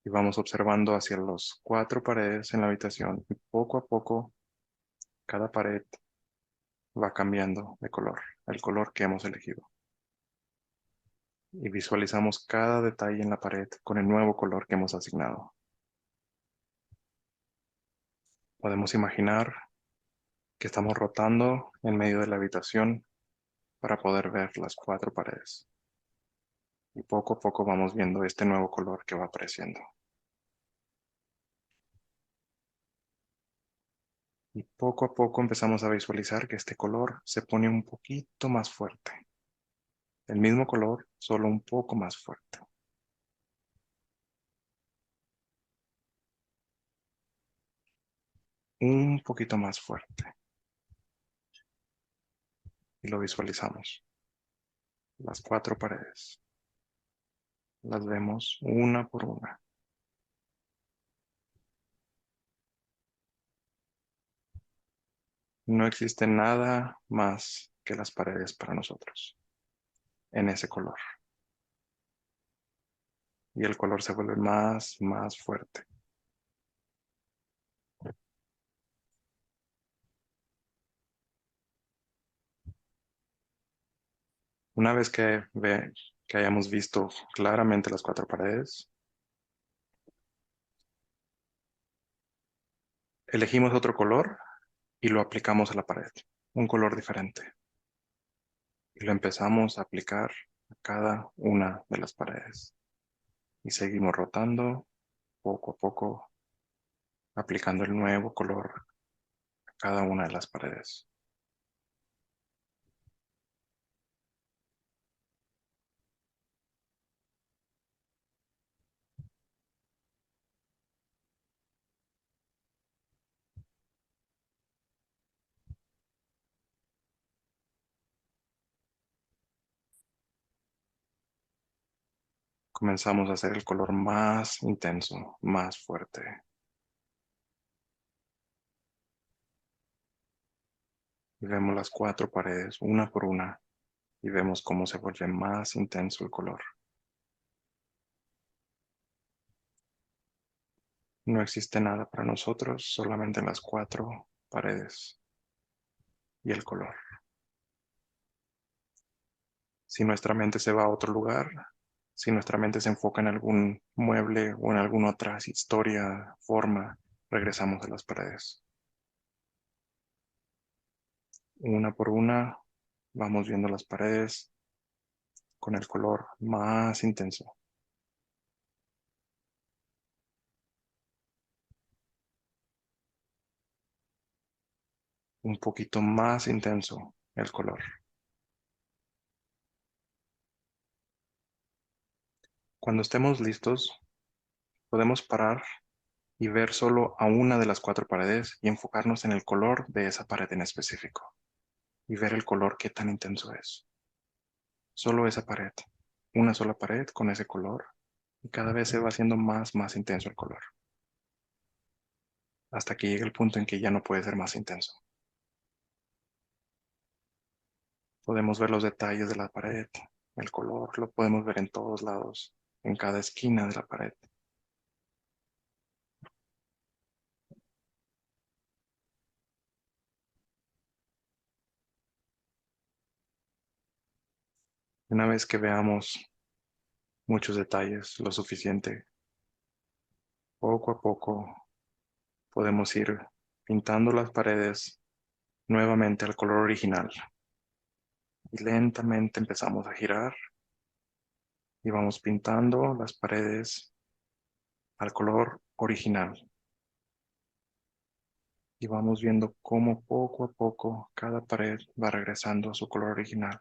Speaker 2: Y vamos observando hacia las cuatro paredes en la habitación y poco a poco cada pared va cambiando de color, el color que hemos elegido. Y visualizamos cada detalle en la pared con el nuevo color que hemos asignado. Podemos imaginar que estamos rotando en medio de la habitación para poder ver las cuatro paredes. Y poco a poco vamos viendo este nuevo color que va apareciendo. Y poco a poco empezamos a visualizar que este color se pone un poquito más fuerte. El mismo color, solo un poco más fuerte. Un poquito más fuerte. Y lo visualizamos. Las cuatro paredes. Las vemos una por una. No existe nada más que las paredes para nosotros, en ese color. Y el color se vuelve más fuerte. Una vez que hayamos visto claramente las cuatro paredes, elegimos otro color y lo aplicamos a la pared, un color diferente. Y lo empezamos a aplicar a cada una de las paredes. Y seguimos rotando poco a poco, aplicando el nuevo color a cada una de las paredes. Comenzamos a hacer el color más intenso, más fuerte. Y vemos las cuatro paredes una por una y vemos cómo se vuelve más intenso el color. No existe nada para nosotros, solamente las cuatro paredes y el color. Si nuestra mente se va a otro lugar, si nuestra mente se enfoca en algún mueble o en alguna otra historia, forma, regresamos a las paredes. Una por una vamos viendo las paredes con el color más intenso. Un poquito más intenso el color. Cuando estemos listos, podemos parar y ver solo a una de las cuatro paredes y enfocarnos en el color de esa pared en específico y ver el color qué tan intenso es. Solo esa pared, una sola pared con ese color y cada vez se va haciendo más intenso el color, hasta que llegue el punto en que ya no puede ser más intenso. Podemos ver los detalles de la pared, el color, lo podemos ver en todos lados, en cada esquina de la pared. Una vez que veamos muchos detalles, lo suficiente, poco a poco podemos ir pintando las paredes nuevamente al color original y lentamente empezamos a girar y vamos pintando las paredes al color original y vamos viendo cómo poco a poco cada pared va regresando a su color original.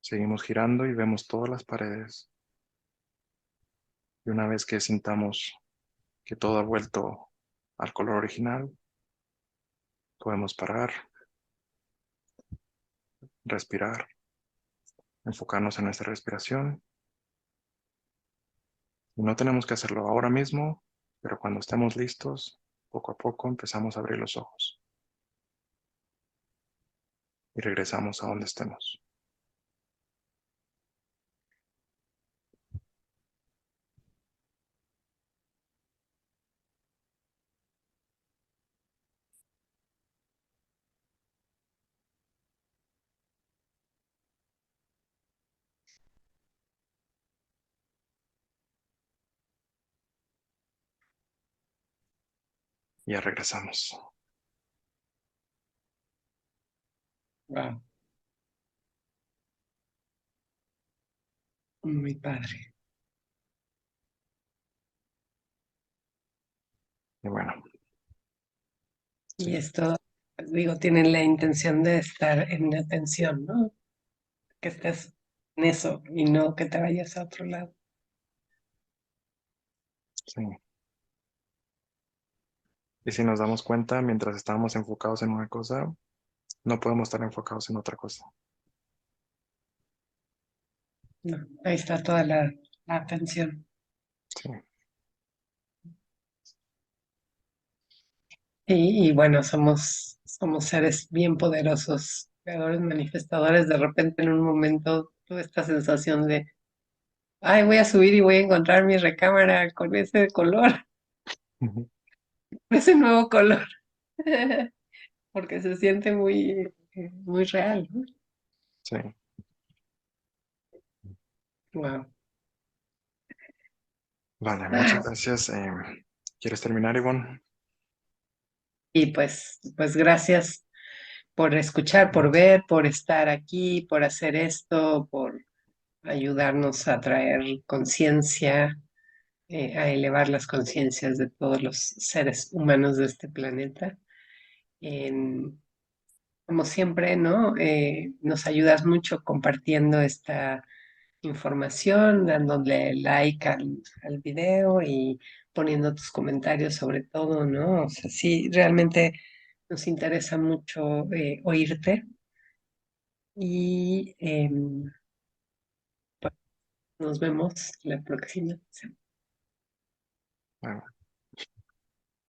Speaker 2: Seguimos girando y vemos todas las paredes y una vez que sintamos que todo ha vuelto al color original, podemos parar, respirar, enfocarnos en nuestra respiración. Y no tenemos que hacerlo ahora mismo, pero cuando estemos listos, poco a poco empezamos a abrir los ojos y regresamos a donde estemos. Ya regresamos.
Speaker 1: Wow, muy padre.
Speaker 2: Y bueno, sí,
Speaker 1: Y esto, pues, digo, tienen la intención de estar en atención, ¿no? Que estés en eso y no que te vayas a otro lado.
Speaker 2: sí. Y si nos damos cuenta, mientras estamos enfocados en una cosa, no podemos estar enfocados en otra cosa.
Speaker 1: No, ahí está toda la atención.
Speaker 2: Sí,
Speaker 1: Y bueno, somos seres bien poderosos, creadores, manifestadores. De repente, en un momento, tuve esta sensación de, ay, voy a subir y voy a encontrar mi recámara con ese color,
Speaker 2: ujú,
Speaker 1: ese nuevo color, porque se siente muy real, ¿no?
Speaker 2: sí.
Speaker 1: Wow.
Speaker 2: Vale, muchas gracias. ¿Quieres terminar, Ivonne?
Speaker 1: Y pues gracias por escuchar, por ver, por estar aquí, por hacer esto, por ayudarnos a traer conciencia, a elevar las conciencias de todos los seres humanos de este planeta. En- Como siempre, ¿no? Nos ayudas mucho compartiendo esta información, dándole like al video y poniendo tus comentarios sobre todo, ¿no? O sea, sí, realmente nos interesa mucho oírte y nos vemos la próxima semana.
Speaker 2: Ah,